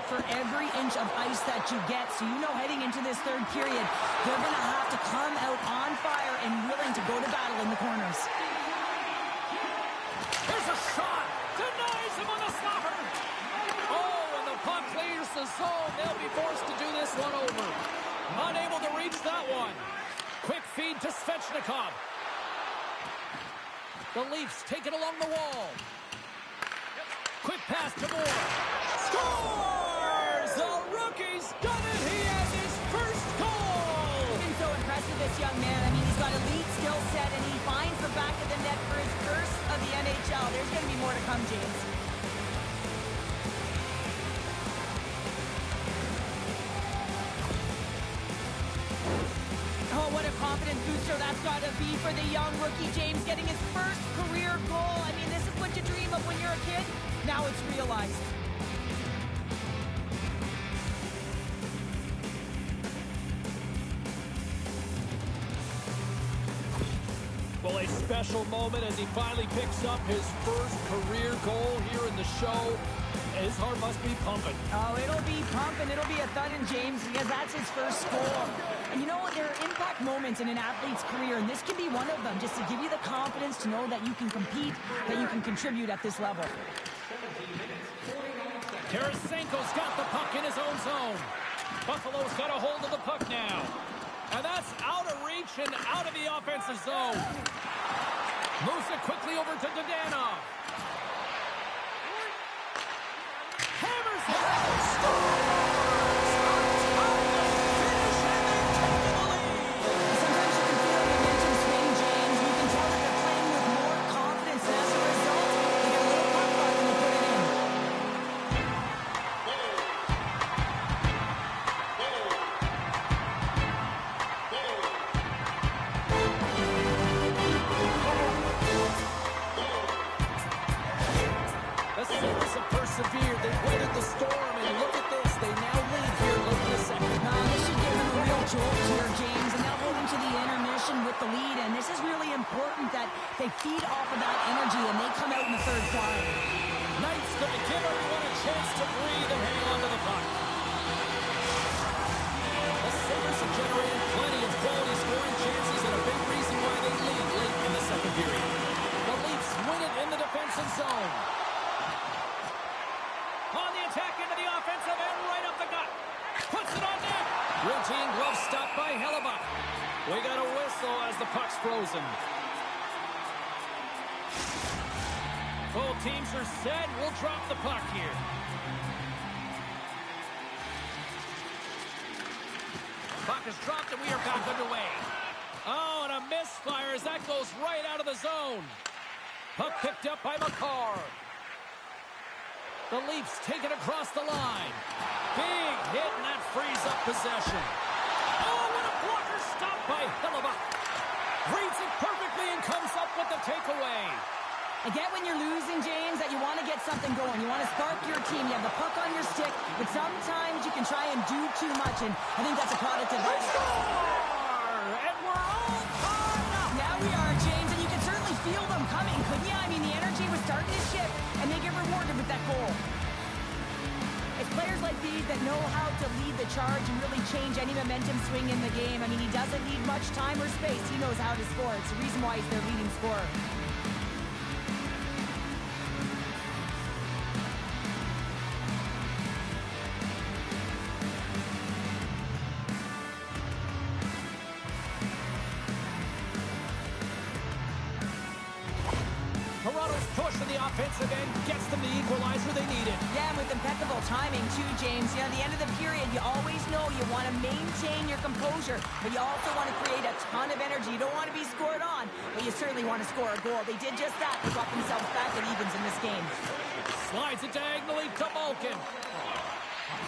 for every inch of ice that you get. So you know heading into this third period, they're going to have to come out on fire and willing to go to battle in the corners. Here's a shot. Denies him on the slapper. Oh, and the puck clears the zone. They'll be forced to do this one over. Unable to reach that one. Quick feed to Svechnikov. The Leafs take it along the wall. Quick pass to Moore. Scores! The rookie's done it. He has his first goal. He's been so impressive, this young man. I mean, he's got elite skill set, and he finds the back of the net for his first of the NHL. There's going to be more to come, James. Oh, what a confidence booster that's got to be for the young rookie, James, getting his first career goal. I mean, this is what you dream of when you're a kid. Now it's realized. Well, a special moment as he finally picks up his first career goal here in the show. His heart must be pumping. Oh, it'll be pumping. It'll be a thudding, James, because that's his first goal. And you know what? There are impact moments in an athlete's career, and this can be one of them, just to give you the confidence to know that you can compete, that you can contribute at this level. Tarasenko's got the puck in his own zone. Buffalo's got a hold of the puck now. And that's out of reach and out of the offensive zone. Moves it quickly over to Dadonov. Hammers it. Scores! Finish, and they take the lead. Sometimes you can feel the momentum swing, James. You can tell that they're playing with more confidence, and as a result, they get a little puck luck when they put it in. The Sabres have persevered. They've weathered the storm, and look at this. They now lead here late in the second. This should give them a real jolt here, James, and they'll go into the intermission with the lead, and this is really important that they feed off of that energy and they come out in the third quarter. Knight's going to give everyone a chance to breathe and hang on to the puck. The Sabres have generated plenty of quality scoring chances and a big reason why they lead late in the second period. The Leafs win it in the defensive zone. On the attack into the offensive end, right up the gut. Puts it on net. Routine glove stopped by Hellebuck. We got a whistle as the puck's frozen. Both teams are set. We'll drop the puck here. Puck is dropped and we are back underway. Oh, and a misfire as that goes right out of the zone. Puck picked up by McCarr. The Leafs take it across the line. Big hit, and that frees up possession. Oh, what a blocker stop by Hellebuck. Reads it perfectly and comes up with the takeaway. I get when you're losing, James, that you want to get something going. You want to spark your team. You have the puck on your stick, but sometimes you can try and do too much, and I think that's a product of that. And we're all tied up. Now we are, James, and you can certainly feel them coming, couldn't you? I mean, the energy was starting to shift, and they get rewarded with that goal. It's players like these that know how to lead the charge and really change any momentum swing in the game. I mean, he doesn't need much time or space. He knows how to score. It's the reason why he's their leading scorer. Toronto's push in the offensive end gets them the equalizer they needed. Yeah, and with impeccable timing, too, James. You know, at the end of the period, you always know you want to maintain your composure, but you also want to create a ton of energy. You don't want to be scored on, but you certainly want to score a goal. They did just that. They got themselves back at evens in this game. Slides it diagonally to Malkin.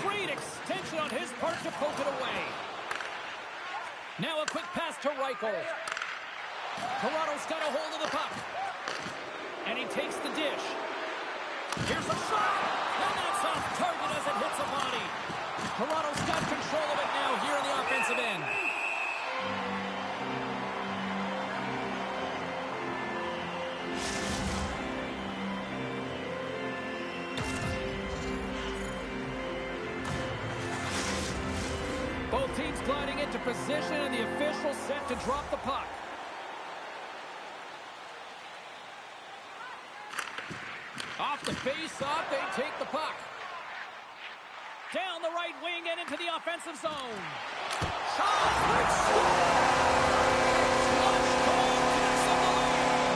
Great extension on his part to poke it away. Now a quick pass to Reichel. Toronto's got a hold of the puck. And he takes the dish. Here's a shot. And that's off target as it hits a body. Toronto's got control of it now here in the offensive end. team's gliding into position, and the official set to drop the puck. Off the face-off, they take the puck. Down the right wing and into the offensive zone. Shot!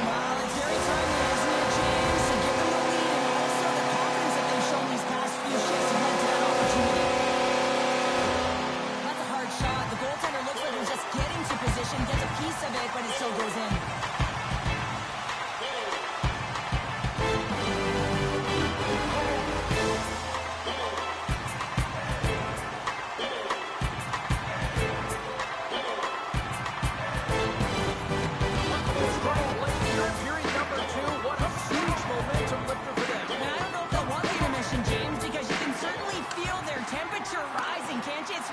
Well, it's very timely, isn't it, James? To give them the lead and also the confidence that they've shown these past few shifts have led to that opportunity. That's a hard shot. The goaltender looks like he's just getting to position, gets a piece of it, but it still goes in.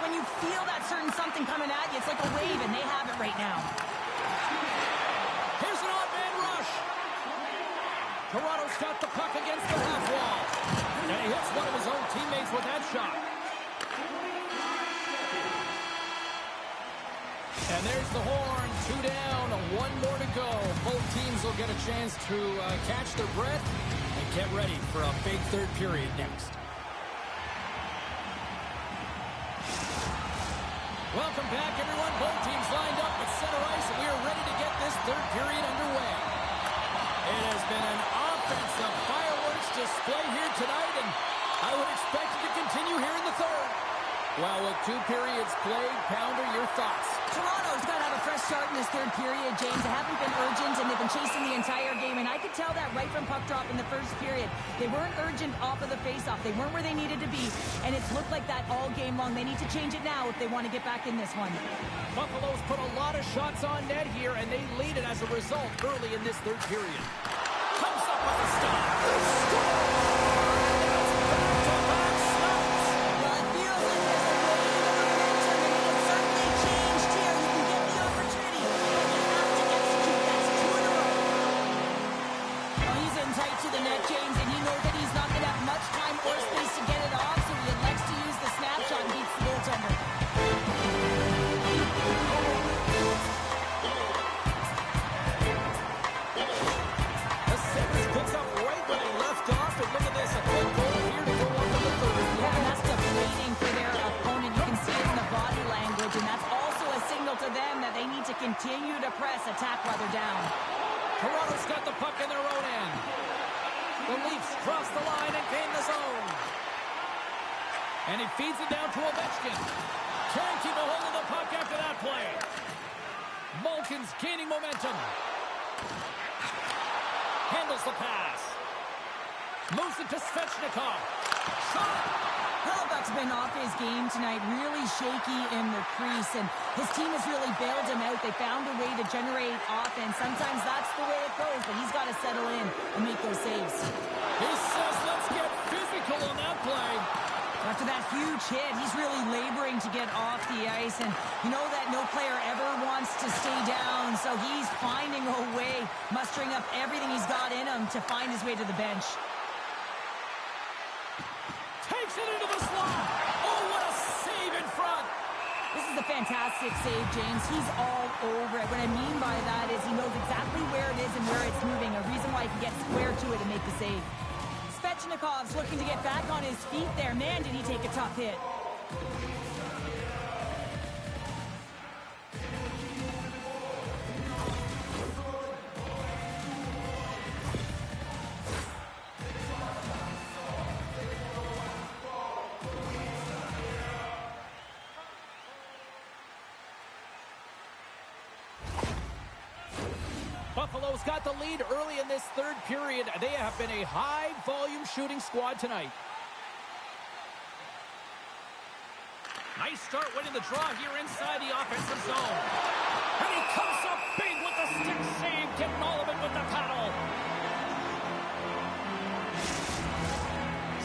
When you feel that certain something coming at you, it's like a wave, and they have it right now. Here's an odd man rush. Toronto's got the puck against the half wall. And he hits one of his own teammates with that shot. And there's the horn. 2 down, 1 more to go. Both teams will get a chance to catch their breath and get ready for a big third period next. Welcome back, everyone. Both teams lined up at center ice, and we are ready to get this third period underway. It has been an offensive fireworks display here tonight, and I would expect it to continue here in the third. Well, with 2 periods played, Pounder, your thoughts? Toronto's got to have a fresh start in this third period, James. They haven't been urgent, and they've been chasing the entire game, and I could tell that right from puck drop in the first period. They weren't urgent off of the faceoff. They weren't where they needed to be, and it's looked like that all game long. They need to change it now if they want to get back in this one. Buffalo's put a lot of shots on net here, and they lead it as a result early in this third period. Comes up with a stop. Continue to press, attack while they're down. Toronto's got the puck in their own end. The Leafs cross the line and gain the zone. And he feeds it down to Ovechkin. Can't keep a hold of the puck after that play. Malkin's gaining momentum. Handles the pass. Moves it to Svechnikov. Shot! Hellebuyck's been off his game tonight, really shaky in the crease, and his team has really bailed him out. They found a way to generate offense. Sometimes that's the way it goes, but he's got to settle in and make those saves. He says, let's get physical on that play. After that huge hit, he's really laboring to get off the ice, and you know that no player ever wants to stay down, so he's finding a way, mustering up everything he's got in him to find his way to the bench. Takes it into the slot. Oh, what a save in front. This is a fantastic save, James. He's all over it. What I mean by that is he knows exactly where it is and where it's moving, a reason why he can get square to it and make the save. Svechnikov's looking to get back on his feet there. Man, did he take a tough hit. Buffalo's got the lead early in this third period. They have been a high-volume shooting squad tonight. Nice start winning the draw here inside the offensive zone. And he comes up big with the stick save, getting all of it with the paddle.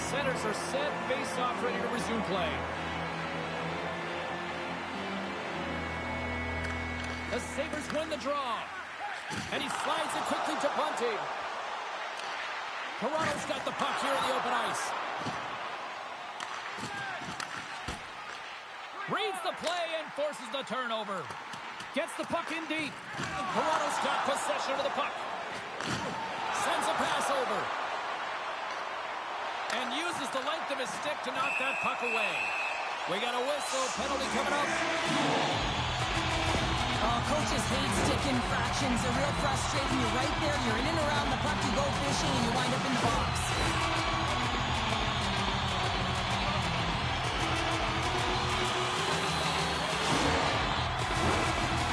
Centers are set, face-off ready to resume play. The Sabres win the draw. And he slides it quickly to Bunting. Toronto's got the puck here in the open ice. Reads the play and forces the turnover. Gets the puck in deep. Toronto's got possession of the puck. Sends a pass over. And uses the length of his stick to knock that puck away. We got a whistle. Penalty coming up. Oh, coaches hate stick infractions. They're real frustrating. You're right there. You're in and around the puck. You go fishing and you wind up in the box.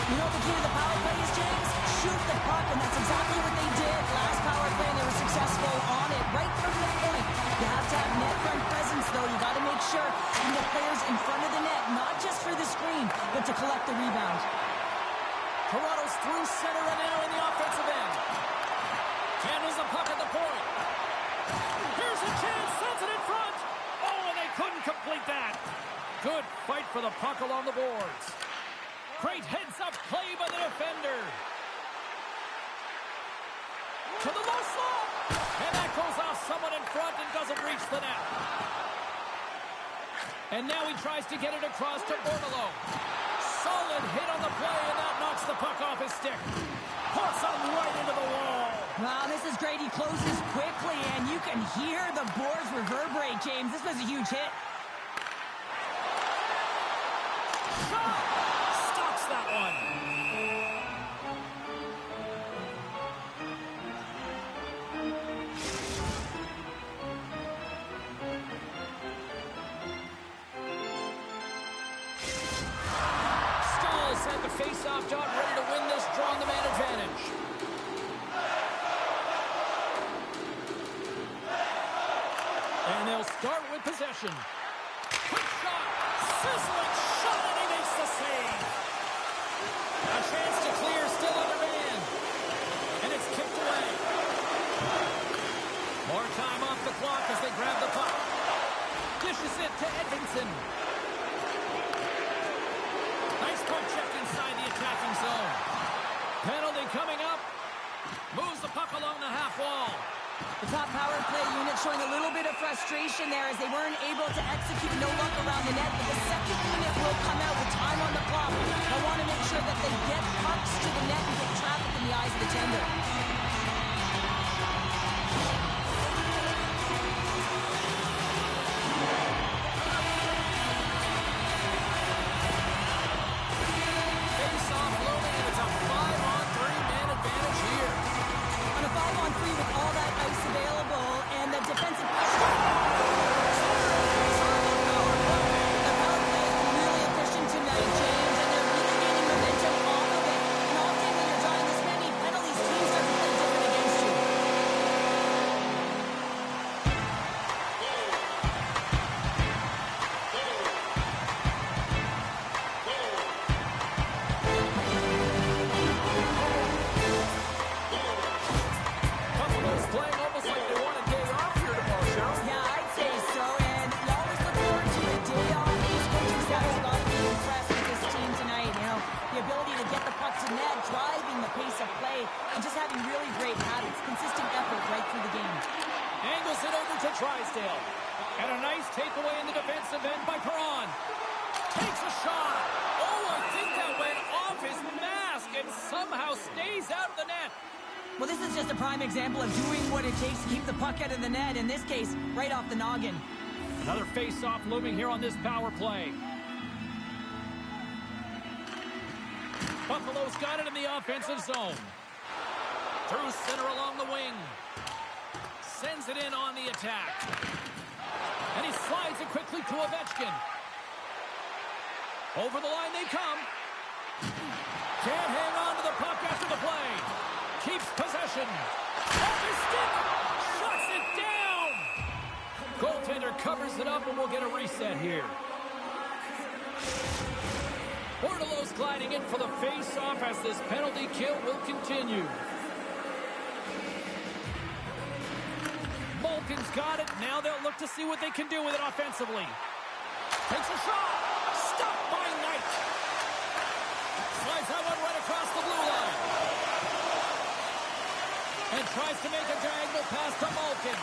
You know what the key to the power play is, James? Shoot the puck, and that's exactly what they did. Last power play, and they were successful on it right from the point. You have to have net front presence, though. You got to make sure you get players in front of the net, not just for the screen, but to collect the rebound. Toronto's through center and now in the offensive end. Handles the puck at the point. Here's a chance, sends it in front. Oh, and they couldn't complete that. Good fight for the puck along the boards. Great heads-up play by the defender. To the low slot. And that goes off someone in front and doesn't reach the net. And now he tries to get it across to Bordelot. Solid hit on the play, and that knocks the puck off his stick. Puts him right into the wall. Wow, this is great. He closes quickly, and you can hear the boards reverberate, James. This was a huge hit. Shot! Stops that one. At the face-off dot, ready to win this, drawing the man advantage. And they'll start with possession. Quick shot, sizzling shot, and he makes the save. A chance to clear, still under man. And it's kicked away. More time off the clock as they grab the puck. Dishes it to Edmondson. Nice puck check inside the attacking zone. Penalty coming up. Moves the puck along the half wall. The top power play unit showing a little bit of frustration there as they weren't able to execute no luck around the net. But the second unit will come out with time on the clock. I want to make sure that they get pucks to the net and get traffic in the eyes of the tender. And a nice takeaway in the defensive end by Perron. Takes a shot. Oh, I think that went off his mask and somehow stays out of the net. Well, this is just a prime example of doing what it takes to keep the puck out of the net. In this case, right off the noggin. Another face-off looming here on this power play. Buffalo's got it in the offensive zone. Through center along the wing. Sends it in on the attack. And he slides it quickly to Ovechkin. Over the line they come. Can't hang on to the puck after the play. Keeps possession. Off his stick. Shuts it down. Goaltender covers it up and we'll get a reset here. Bordelot's gliding in for the face-off as this penalty kill will continue. Malkin's got it. Now they'll look to see what they can do with it offensively. Takes a shot. Stopped by Knight. Slides that one right across the blue line. And tries to make a diagonal pass to Malkin.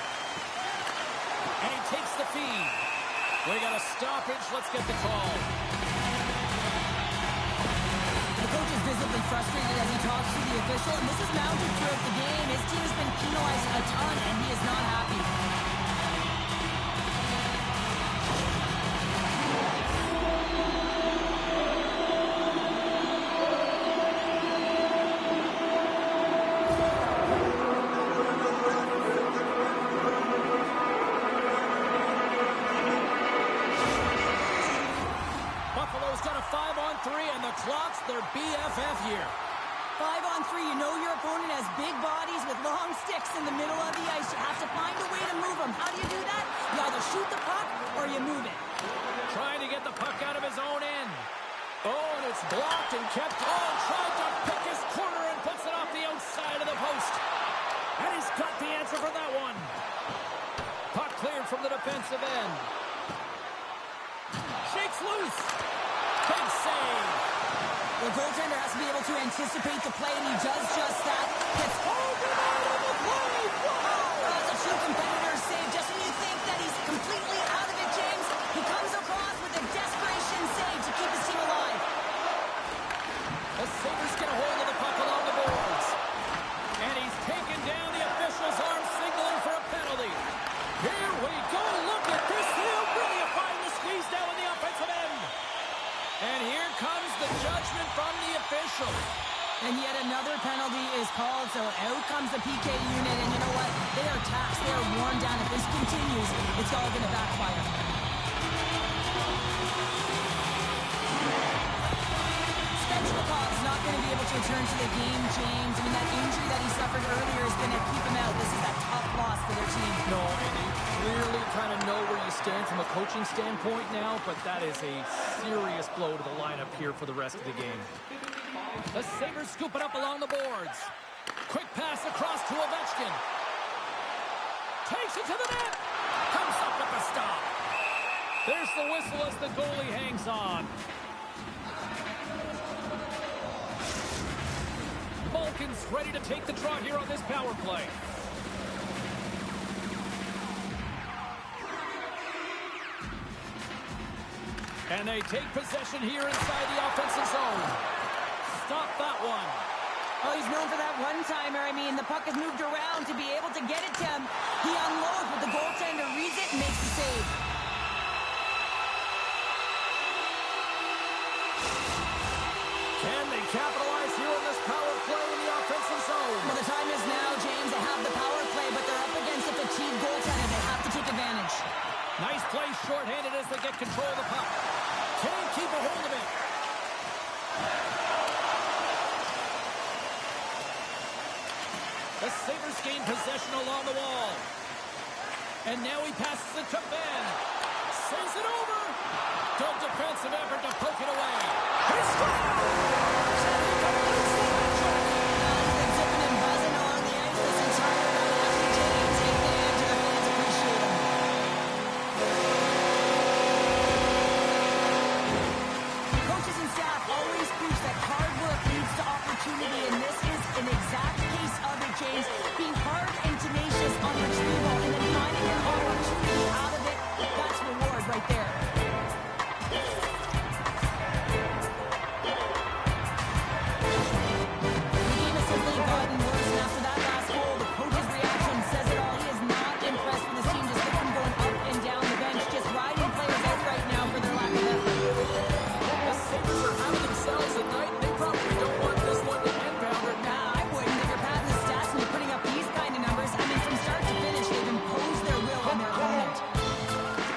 And he takes the feed. We got a stoppage. Let's get the call. frustrated as he talks to the official, and this is mounted throughout the game. His team has been penalized a ton, and he is not happy. Buffalo's got a 5-on-3, and the clock's their BFF here. 5-on-3, you know your opponent has big bodies with long sticks in the middle of the ice. You have to find a way to move them. How do you do that? You either shoot the puck or you move it. Trying to get the puck out of his own end. Oh, and it's blocked and kept. Oh, tried to pick his corner and puts it off the outside of the post. And he's got the answer for that one. Puck cleared from the defensive end. Shakes loose. Big save. The goaltender has to be able to anticipate the play, and he does just that. Gets over out of the play. Wow! That's a true competitor's save. Just when you think that he's completely out of it, James, he comes across with a desperation save to keep his team alive. The Sabres get a hold of the puck along the boards. And he's taken down the official's arm, signaling for a penalty. Here we go. Look at this. He'll really find the squeeze down in the offensive end. And here comes the judgment from the official. And yet another penalty is called, so out comes the PK unit. And you know what? They are taxed. They are worn down. If this continues, it's all going to backfire. Svechnikov's not going to be able to return to the game, James. I mean, that injury that he suffered earlier is going to keep him out. This is a tough loss for their team. No, and you clearly kind of know where you stand from a coaching standpoint now, but that is a serious blow to the lineup here for the rest of the game. The Sabres scoop it up along the boards. Quick pass across to Ovechkin. Takes it to the net. Comes up with the stop. There's the whistle as the goalie hangs on. Malkin's ready to take the draw here on this power play. And they take possession here inside the offensive zone. Stop that one. Oh, he's known for that one-timer. I mean, the puck is moved around to be able to get it to him. He unloads, but the goaltender reads it and makes the save. Can they capitalize here on this power play in the offensive zone? Well, the time is now, James. They have the power play, but they're up against a fatigued goaltender. They have to take advantage. Nice play shorthanded as they get control of the puck. Can't keep a hold of it. The Sabres gain possession along the wall. And now he passes it to Ben. Sends it over. Good defensive effort to poke it away. He scores! And this is an exact case of it, James. Being hard and tenacious on retrieval and then finding an opportunity out of it, that's reward right there. The game has simply gotten worse, and after that last goal, the coach's reaction says it all. He is not impressed with his team. Just look at him going up and down the bench, just riding players out right now for their lack of effort. The Sabres are having themselves a night. They probably don't want this one to end, Pounder. Nah, I wouldn't. If you're padding the stats and you're putting up these kind of numbers, I mean, from start to finish, they've imposed their will on their opponent.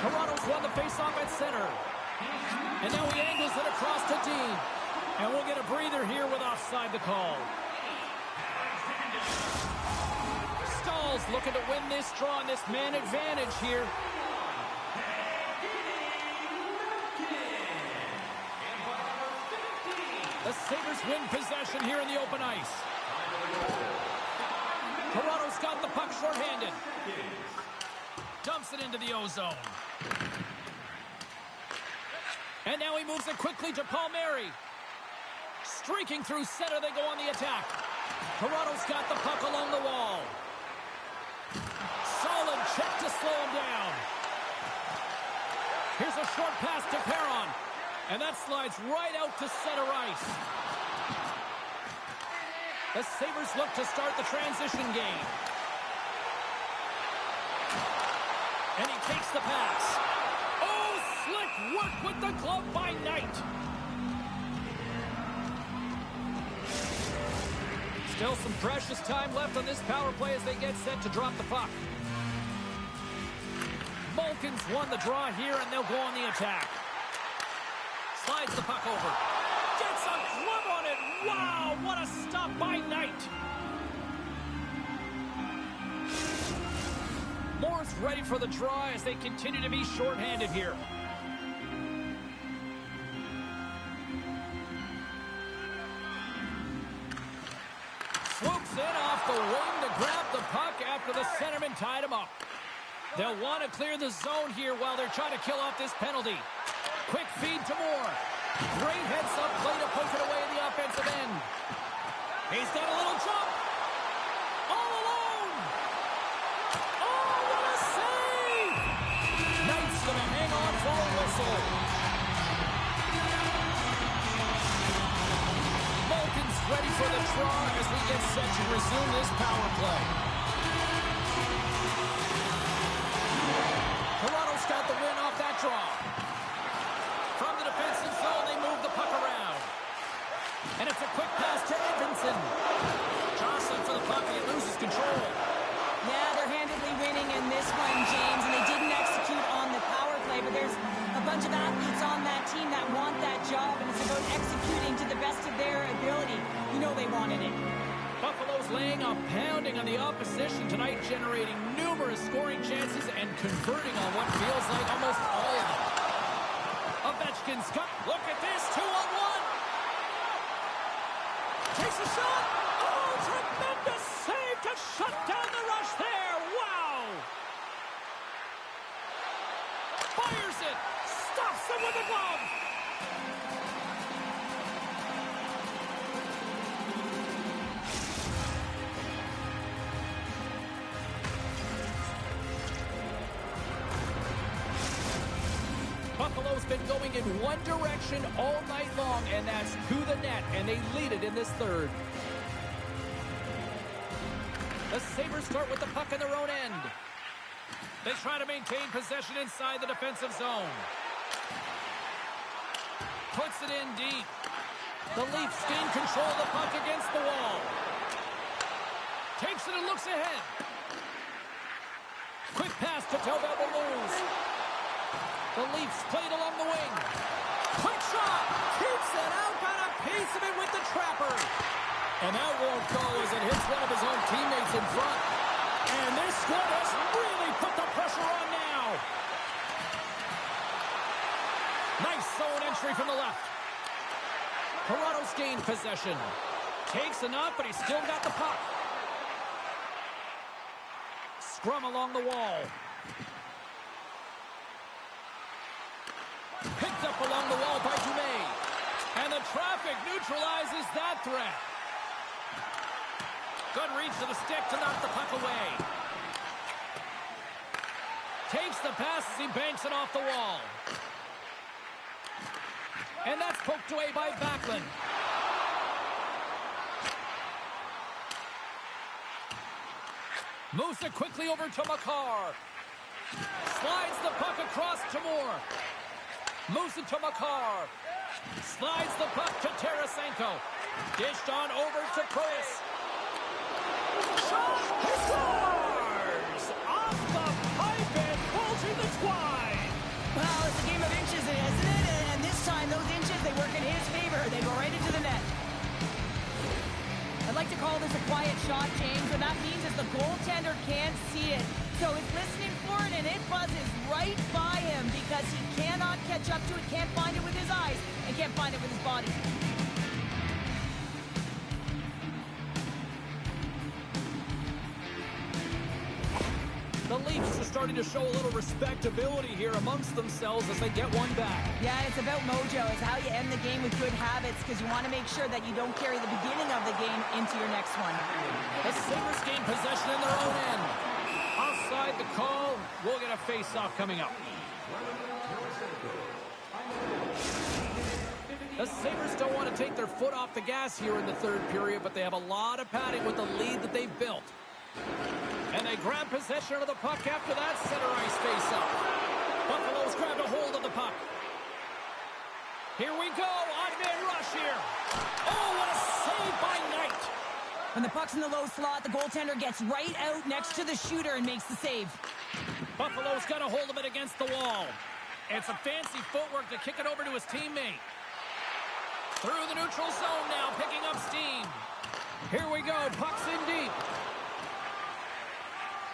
Toronto's won the faceoff at center. And now he angles it across to Dean. And we'll get a breather here with offside the call. Stahl's looking to win this draw on this man advantage here. The Sabres win possession here in the open ice. Toronto's got the puck shorthanded. Dumps it into the O-zone. And now he moves it quickly to Palmieri. Streaking through center, they go on the attack. Toronto's got the puck along the wall. Solid check to slow him down. Here's a short pass to Perron. And that slides right out to center ice. The Sabres look to start the transition game. And he takes the pass. Oh, slick work with the glove by Knight. Still some precious time left on this power play as they get set to drop the puck. Malkin's won the draw here, and they'll go on the attack. Slides the puck over. Gets a glove on it. Wow, what a stop by Knight. Moore's ready for the draw as they continue to be shorthanded here. Swoops in off the wing to grab the puck after the centerman tied him up. They'll want to clear the zone here while they're trying to kill off this penalty. Quick feed to Moore. Great heads-up play to poke it away in the offensive end. He's got a little jump. All alone. Oh, what a save! Knight's going to hang on for a whistle. Malkin's ready for the draw as we get set to resume this power play. Toronto's got the win off that draw. From the defensive zone, they move the puck around. And it's a quick pass to Edmondson. Johnson for the puck, and he loses control. Yeah, they're handedly winning in this one, James, and they didn't execute on the power play, but there's a bunch of athletes on that team that want that job, and it's about executing to the best of their ability. You know they wanted it. Buffalo's laying a pounding on the opposition tonight, generating numerous scoring chances and converting on what feels like almost all of them. Ovechkin's cut. Look at this, 2-on-1. Takes a shot. Oh, tremendous save to shut down the rush there. Wow. Fires it. Stops him with a glove. Buffalo's been going in one direction all night long, and that's to the net, and they lead it in this third. The Sabres start with the puck in their own end. They try to maintain possession inside the defensive zone. Puts it in deep. The Leafs gain control of the puck against the wall. Takes it and looks ahead. Quick pass to Tobel Balouz. The Leafs played along the wing. Quick shot. Keeps it out. Got a piece of it with the trapper. And that won't go as it hits one of his own teammates in front. And this squad has really put the pressure on now. Nice zone entry from the left. Toronto's gained possession. Takes enough, but he's still got the puck. Scrum along the wall. Picked up along the wall by Dumais. And the traffic neutralizes that threat. Good reach to the stick to knock the puck away. Takes the pass as he banks it off the wall. And that's poked away by Backlund. Moves it quickly over to Makar. Slides the puck across to Moore. Moves it to Makar. Slides the puck to Tarasenko. Dished on over to Protas. Shot! He scores! Off the pipe and bulging the twine. Well, it's a game of inches, isn't it? And this time, those inches, they work in his favor. They go right into the net. I'd like to call this a quiet shot, James. What that means is the goaltender can't see it. So he's listening for it, and it buzzes right by him because he cannot catch up to it, can't find it with his eyes, and can't find it with his body. The Leafs are starting to show a little respectability here amongst themselves as they get one back. Yeah, it's about mojo. It's how you end the game with good habits because you want to make sure that you don't carry the beginning of the game into your next one. The Sabres gain possession in their own end. Offside the call. We'll get a face-off coming up. The Sabres don't want to take their foot off the gas here in the third period, but they have a lot of padding with the lead that they've built. And they grab possession of the puck after that center ice face-off. Buffalo's grabbed a hold of the puck. Here we go, odd-man rush here. Oh, what a save by Knight. When the puck's in the low slot, the goaltender gets right out next to the shooter and makes the save. Buffalo's got a hold of it against the wall. And some fancy footwork to kick it over to his teammate. Through the neutral zone now, picking up steam. Here we go, puck's in deep.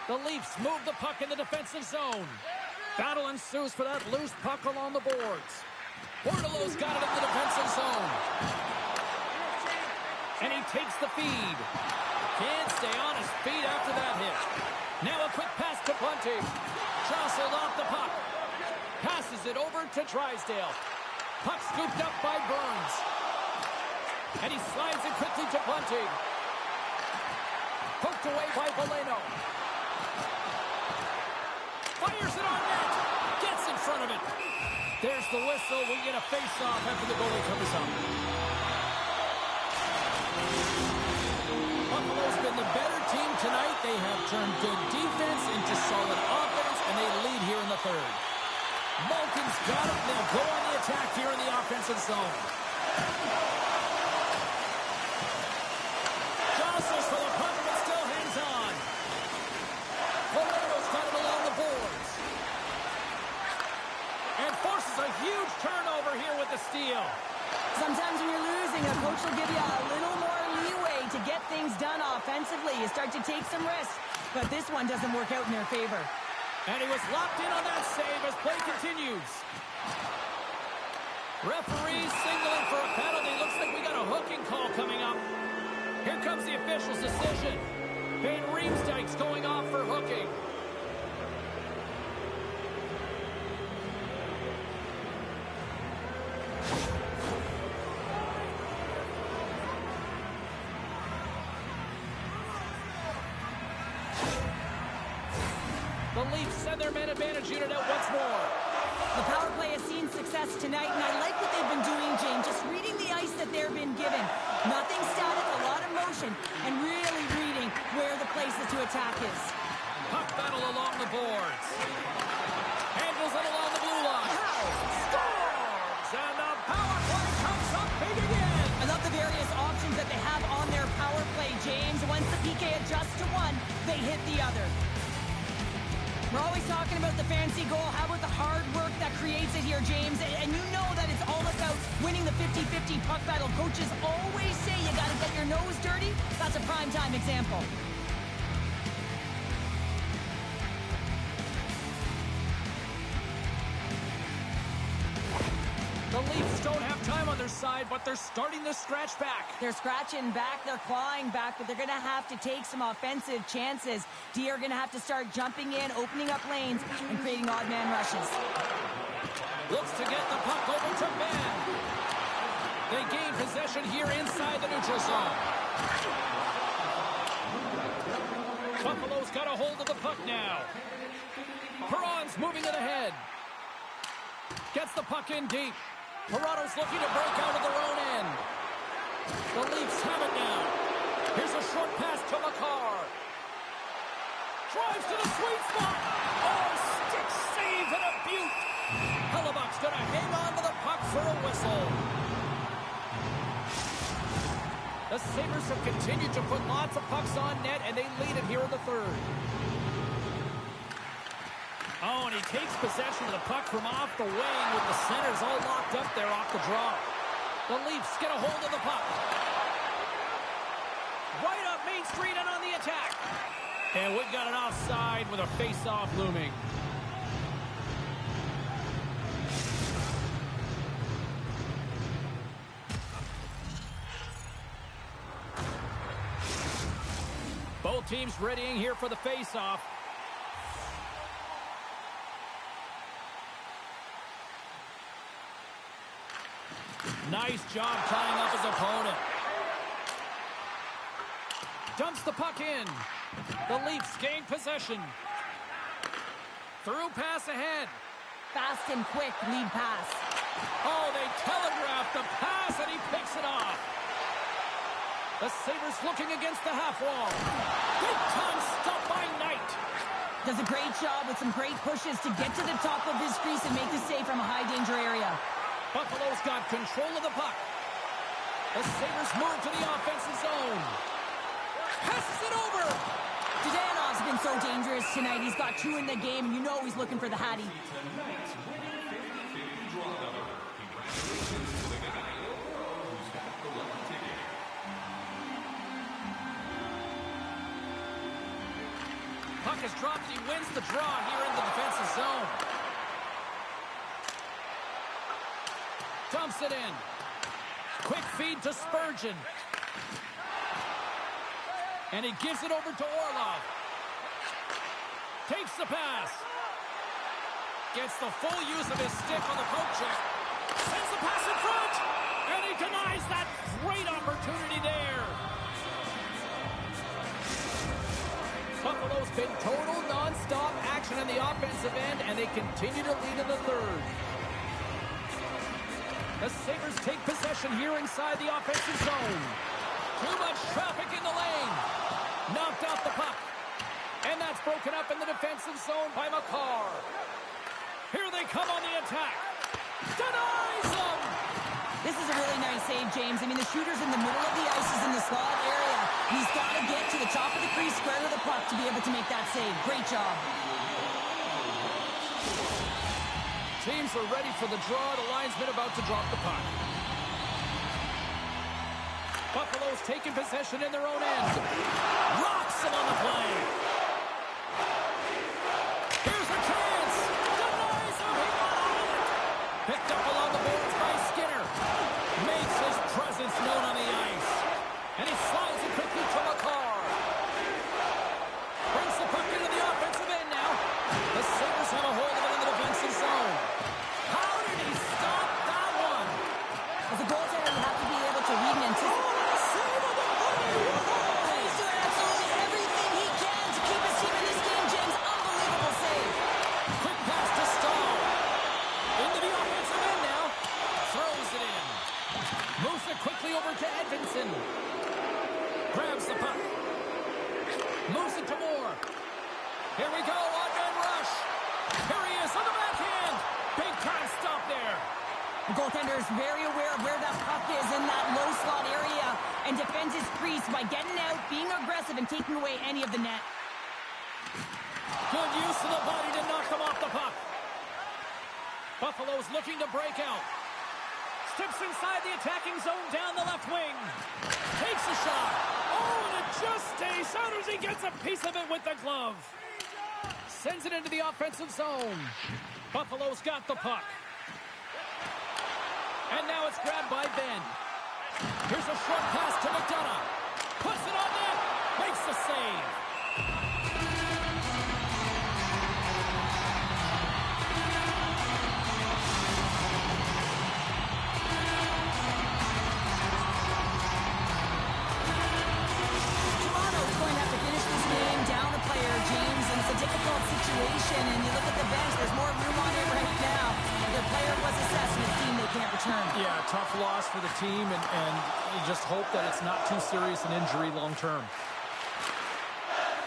The Leafs move the puck in the defensive zone. Battle ensues for that loose puck along the boards. Bordelow's got it in the defensive zone. And he takes the feed. Can't stay on his feet after that hit. Now a quick pass to Bunting. Jostled off the puck. Passes it over to Drysdale. Puck scooped up by Burns. And he slides it quickly to Bunting. Poked away by Valeno. Fires it on net. Gets in front of it. There's the whistle. We get a face-off after the goalie comes up. Buffalo's been the better team tonight. They have turned good defense into solid offense, and they lead here in the third. Malkin's got it. They'll go on the attack here in the offensive zone. Jostles for the puck, but still hangs on. Valeno's got it along the boards. And forces a huge turnover here with the steal. Sometimes when you're losing, a coach will give you a little more leeway to get things done offensively. You start to take some risks, but this one doesn't work out in their favor. And he was locked in on that save as play continues. Referee signaling for a penalty. Looks like we got a hooking call coming up. Here comes the official's decision. Van Riemsdyk's going off for hooking. The Leafs send their man advantage unit out once more. The power play has seen success tonight, and I like what they've been doing, James. Just reading the ice that they've been given. Nothing static, a lot of motion, and really reading where the places to attack is. Puck battle along the boards. Handles it along the blue line. Scores! And the power play comes up big again. I love the various options that they have on their power play, James. Once the PK adjusts to one, they hit the other. We're always talking about the fancy goal. How about the hard work that creates it here, James? And you know that it's all about winning the 50-50 puck battle. Coaches always say you got to get your nose dirty. That's a prime-time example. The Leafs don't have time on their side, but they're starting to scratch back. They're scratching back, they're clawing back, but they're going to have to take some offensive chances. D are going to have to start jumping in, opening up lanes, and creating odd man rushes. Looks to get the puck over to Ben. They gain possession here inside the neutral zone. Buffalo's got a hold of the puck now. Perron's moving it ahead. Gets the puck in deep. Toronto's looking to break out of their own end. The Leafs have it now. Here's a short pass to Makar. Drives to the sweet spot. Oh, stick save and a beaut. Hellebuck's going to hang on to the puck for a whistle. The Sabres have continued to put lots of pucks on net, and they lead it here in the third. Oh, and he takes possession of the puck from off the wing with the centers all locked up there off the draw. The Leafs get a hold of the puck. Right up Main Street and on the attack. And we've got an offside with a face-off looming. Both teams readying here for the face-off. Nice job tying up his opponent. Dumps the puck in. The Leafs gain possession. Through pass ahead. Fast and quick lead pass. Oh, they telegraphed the pass. The Sabres looking against the half wall. Big time stop by Knight. Does a great job with some great pushes to get to the top of his crease and make the save from a high-danger area. Buffalo's got control of the puck. The Sabres move to the offensive zone. Passes it over. Zhdanov's been so dangerous tonight. He's got 2 in the game, and you know he's looking for the Hattie. Puck is dropped. He wins the draw here in the defensive zone. Dumps it in. Quick feed to Spurgeon. And he gives it over to Orlov. Takes the pass. Gets the full use of his stick on the poke check. Sends the pass in front. And he denies that great opportunity there. Buffalo's been total non-stop action in the offensive end, and they continue to lead in the third. The Sabres take possession here inside the offensive zone. Too much traffic in the lane. Knocked off the puck. And that's broken up in the defensive zone by McCarr. Here they come on the attack. Denies them! This is a really nice save, James. I mean, the shooter's in the middle of the ice. He's in the slot area. He's got to get to the top of the crease, square to the puck to be able to make that save. Great job. Teams are ready for the draw. The linesman about to drop the puck. Buffalo's taking possession in their own end. Rocks him on the play. Here's a chance. Denies him. He got on it. Picked up along the boards by Skinner. Makes his presence known on the ice. And he slides it quickly to McCarr. Brings the puck into the offensive end now. The Sabres have a hold of it in the defensive zone. How did he stop that one? As a goaltender, you have to be able to read and anticipate. He's doing absolutely everything he can to keep his team in this game, James. Unbelievable save. Quick pass to Stahl. Into the offensive end now. Throws it in. Moves it quickly over to Edvinsson. Grabs the puck. Moves it to Moore. Here we go, one-man rush. Here he is on the backhand. Big time stop there. The goaltender is very aware of where that puck is in that low slot area and defends his crease by getting out, being aggressive, and taking away any of the net. Good use of the body to knock him off the puck. Buffalo's looking to break out. Steps inside the attacking zone down the left wing. Takes a shot. Oh, and it just stays out as he gets a piece of it with the glove. Sends it into the offensive zone. Buffalo's got the puck. And now it's grabbed by Ben. Here's a short pass to McDonough. Puts it on net. Makes the save. Toronto's going to have to finish this game down a player, James, and it's a difficult situation. And you look at the bench, there's more room on it right now. The player was assessed and a team they can't return. Yeah, tough loss for the team, and you just hope that it's not too serious an injury long term.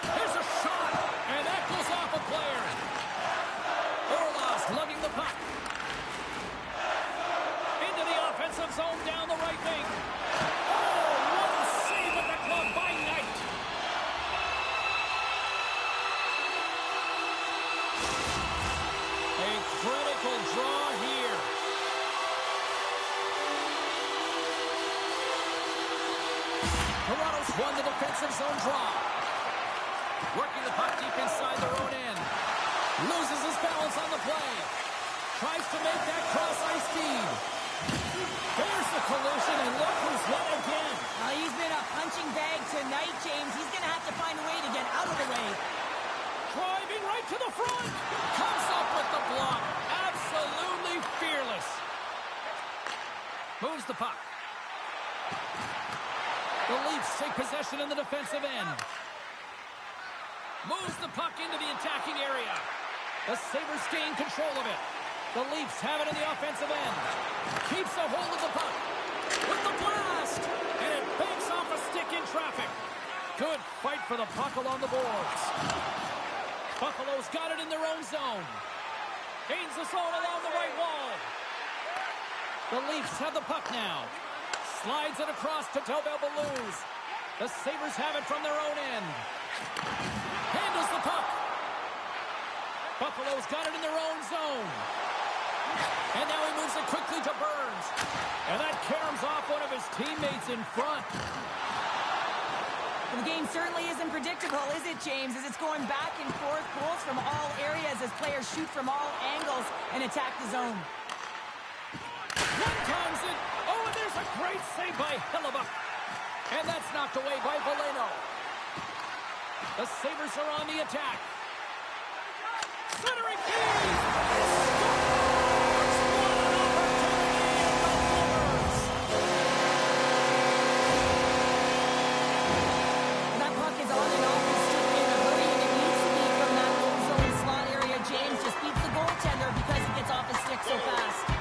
Here's a shot, and that goes off a player. Orlov's lugging the puck. Into the offensive zone down the right wing. Oh, what a save with the glove by Knight. A critical draw here. Toronto's won the defensive zone draw. Working the puck deep inside their own end. Loses his balance on the play. Tries to make that cross-ice feed. There's the collision, and look who's won again. He's been a punching bag tonight, James. He's going to have to find a way to get out of the way. Driving right to the front. Comes up with the block. Absolutely fearless. Moves the puck. The Leafs take possession in the defensive end. Moves the puck into the attacking area. The Sabres gain control of it. The Leafs have it in the offensive end. Keeps a hold of the puck. With the blast. And it Banks off a stick in traffic. Good fight for the puck along the boards. Buffalo's got it in their own zone. Gains the zone along the right wall. The Leafs have the puck now. Slides it across to Tobel Blues. The Sabres have it from their own end. Handles the puck. Buffalo's got it in their own zone. And now he moves it quickly to Burns. And that caroms off one of his teammates in front. The game certainly isn't predictable, is it, James? As it's going back and forth, goals from all areas as players shoot from all angles and attack the zone. One times it. Oh, and there's a great save by Hellebuyck. And that's knocked away by Veleno. The Sabres are on the attack. Centering feed. That puck is on and off the stick in a hurry, and it needs to be from that goal zone slot area. James just beats the goaltender because he gets off his stick so fast.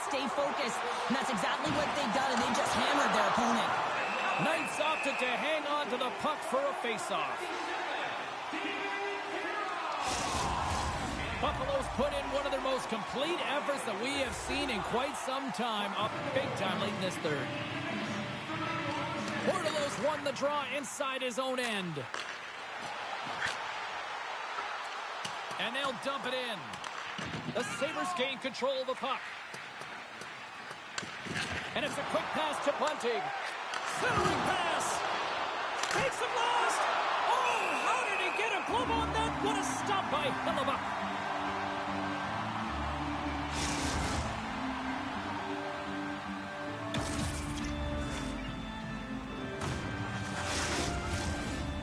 Stay focused, and that's exactly what they've done, and they just hammered their opponent. Knights opted to hang on to the puck for a face-off. Buffalo's put in one of their most complete efforts that we have seen in quite some time, up big time late in this third. Bordelos won the draw inside his own end. And they'll dump it in. The Sabres gain control of the puck. And it's a quick pass to Bunting. Centering pass. Takes it last. Oh, how did he get a glove on that? What a stop by Hellebuyck.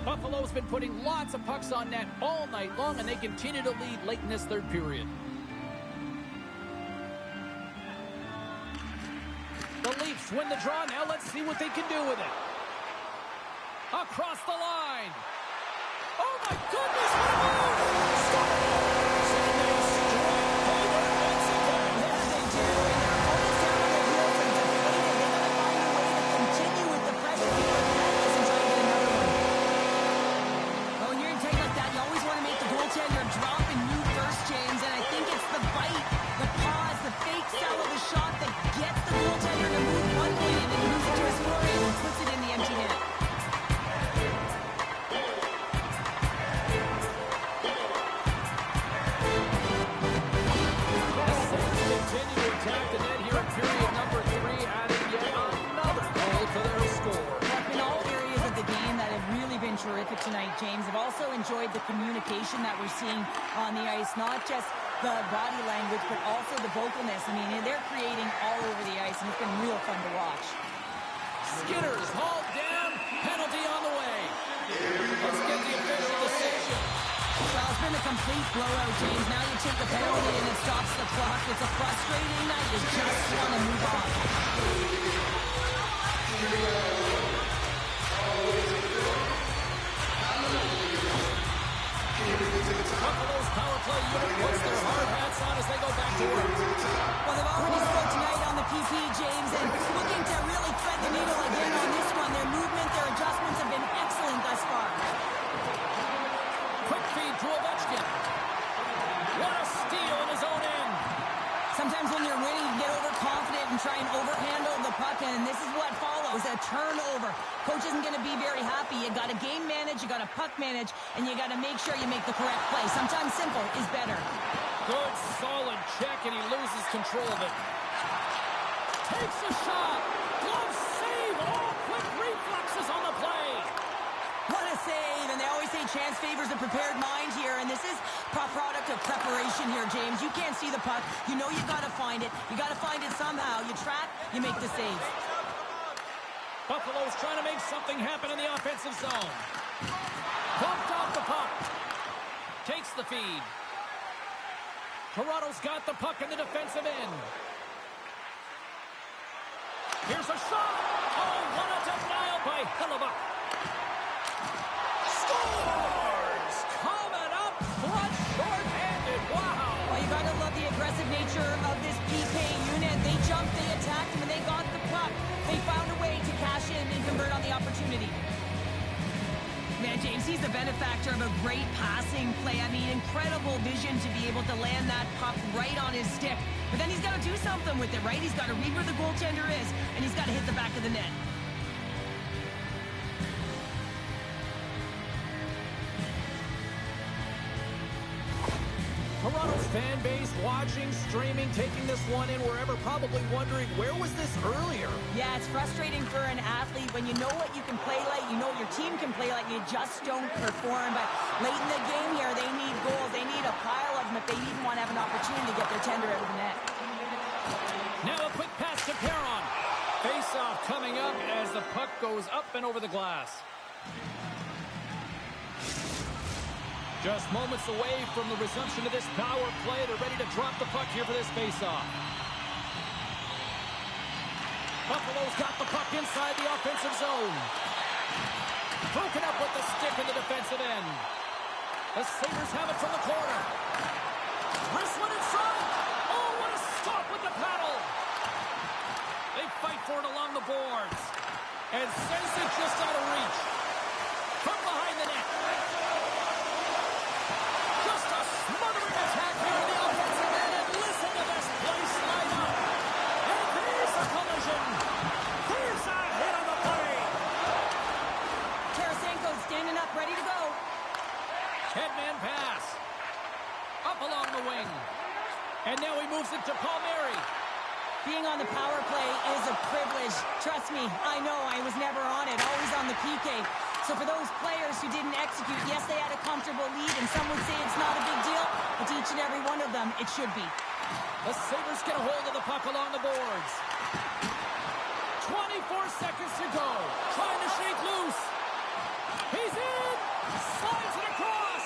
Buffalo's been putting lots of pucks on net all night long, and they continue to lead late in this third period. The Leafs win the draw. Now let's see what they can do with it. Across the line. Oh, my goodness. What a move. Stop it. They strike over once again. Yeah, they do. And their opponents down on their heels and deflated. They got to find a way to continue with the pressure here and practice and try to get another one. Well, when you're in tight like that, you always want to make the goaltender drop and move first, James. And I think it's the bite, the pause, the fake sell of the shot that gets the goaltender to move one way and then moves it to his forehand and puts it in the empty net. Continue to attack the net here in period number 3, adding yet another goal to their score. In all areas of the game that have really been terrific tonight, James. I've also enjoyed the communication that we're seeing on the ice, not just the body language, but also the vocalness. I mean, they're creating all over the ice, and it's been real fun to watch. Skinner's hauled down, penalty on the way. Let's get the official decision. Well, it's been a complete blowout, James. Now you take the penalty and it stops the clock. It's a frustrating night. You just want to move on. Buffalo's power play unit puts their hard hats on as they go back to work. Well, they've already scored tonight on the PP, James, and looking to really thread the needle again on this one. Their movement, their adjustments have been excellent thus far. Quick feed to Ovechkin. What a steal in his own end. Sometimes when you're winning, you get overconfident and try and overhandle the puck, and this is what follows, a turnover. Coach isn't going to be very happy. You got to game manage, you got to puck manage, and you got to make sure you make the correct play. Sometimes simple is better. Good, solid check, and he loses control of it. Takes a shot. Glove save. Oh, quick reflexes on the play. What a save, and they always say chance favors a prepared mind here, and this is a product of preparation here, James. You can't see the puck. You know you got to find it. You got to find it somehow. You track, you make the save. Buffalo's trying to make something happen in the offensive zone. Pumped off the puck. Takes the feed. Toronto's got the puck in the defensive end. Here's a shot. Oh, what a denial by Hellebuck. Scores! Coming up front, short-handed. Wow. Well, you got to love the aggressive nature of this PK unit. They jumped, they attacked him, and they got the puck. They found a way to cash in and convert on the opportunity. Man, James, he's the benefactor of a great passing play. I mean, incredible vision to be able to land that puck right on his stick. But then he's got to do something with it, right? He's got to read where the goaltender is, and he's got to hit the back of the net. Toronto's fan base watching, streaming, taking this one in wherever, probably wondering, where was this earlier? Yeah, it's frustrating for an athlete when you know what you can play like, you know your team can play like, you just don't perform. But late in the game here, they need goals. They need a pile of them if they even want to have an opportunity to get their tender out of the net. Now a quick pass to Perron. Face-off coming up as the puck goes up and over the glass. Just moments away from the resumption of this power play. They're ready to drop the puck here for this face-off. Buffalo's got the puck inside the offensive zone. Broken up with the stick in the defensive end. The Sabres have it from the corner. Wrist one inside. Oh, what a stop with the paddle. They fight for it along the boards. And sends it just out of reach. From behind the net. Just a smothering attack here in the offensive end. And listen to this place light up. And there's a collision. There's a hit on the play. Tarasenko standing up, ready to go. Headman pass. Up along the wing. And now he moves it to Palmieri. Being on the power play is a privilege. Trust me, I know I was never on it, always on the PK. So for those players who didn't execute, yes, they had a comfortable lead, and some would say it's not a big deal, but to each and every one of them, it should be. The Sabres get a hold of the puck along the boards. 24 seconds to go. Trying to shake loose. He's in. Slides it across.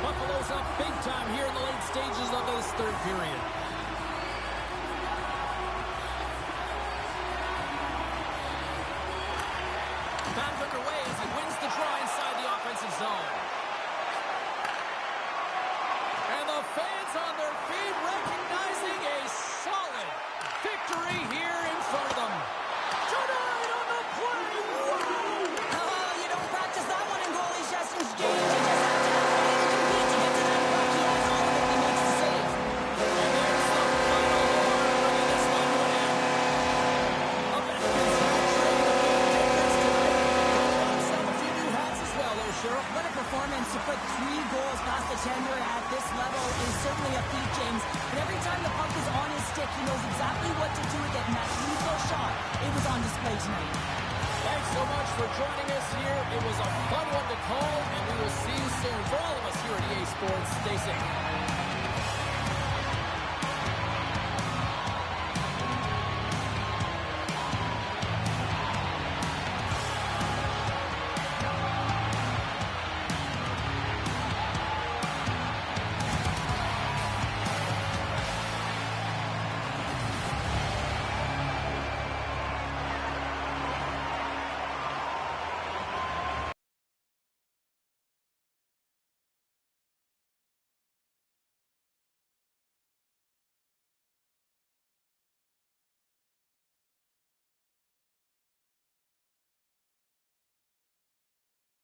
Buffalo's up big time here in the late stages of this third period. Back underway as he wins the draw inside the offensive zone. And the fans on their feet recognizing a solid victory here in front of them. Tonight on the play. Wow! Oh, you don't practice that one in goalie sessions, James. You just have to have faith and compete to get to that puck. He has all of it. He makes the save. And there's the final horn, bringing this one to an end. A best saturated with difference tonight. Some of you new hats as well, there, Sheriff. What a performance to put 3 goals past the tender at this level is certainly a feat, James. And every time the puck is on his stick, he knows exactly what to do with it. And that lethal shot, it was on display tonight. Thanks so much for joining us here. It was a fun one to call, and we will see you soon. For all of us here at EA Sports, stay safe.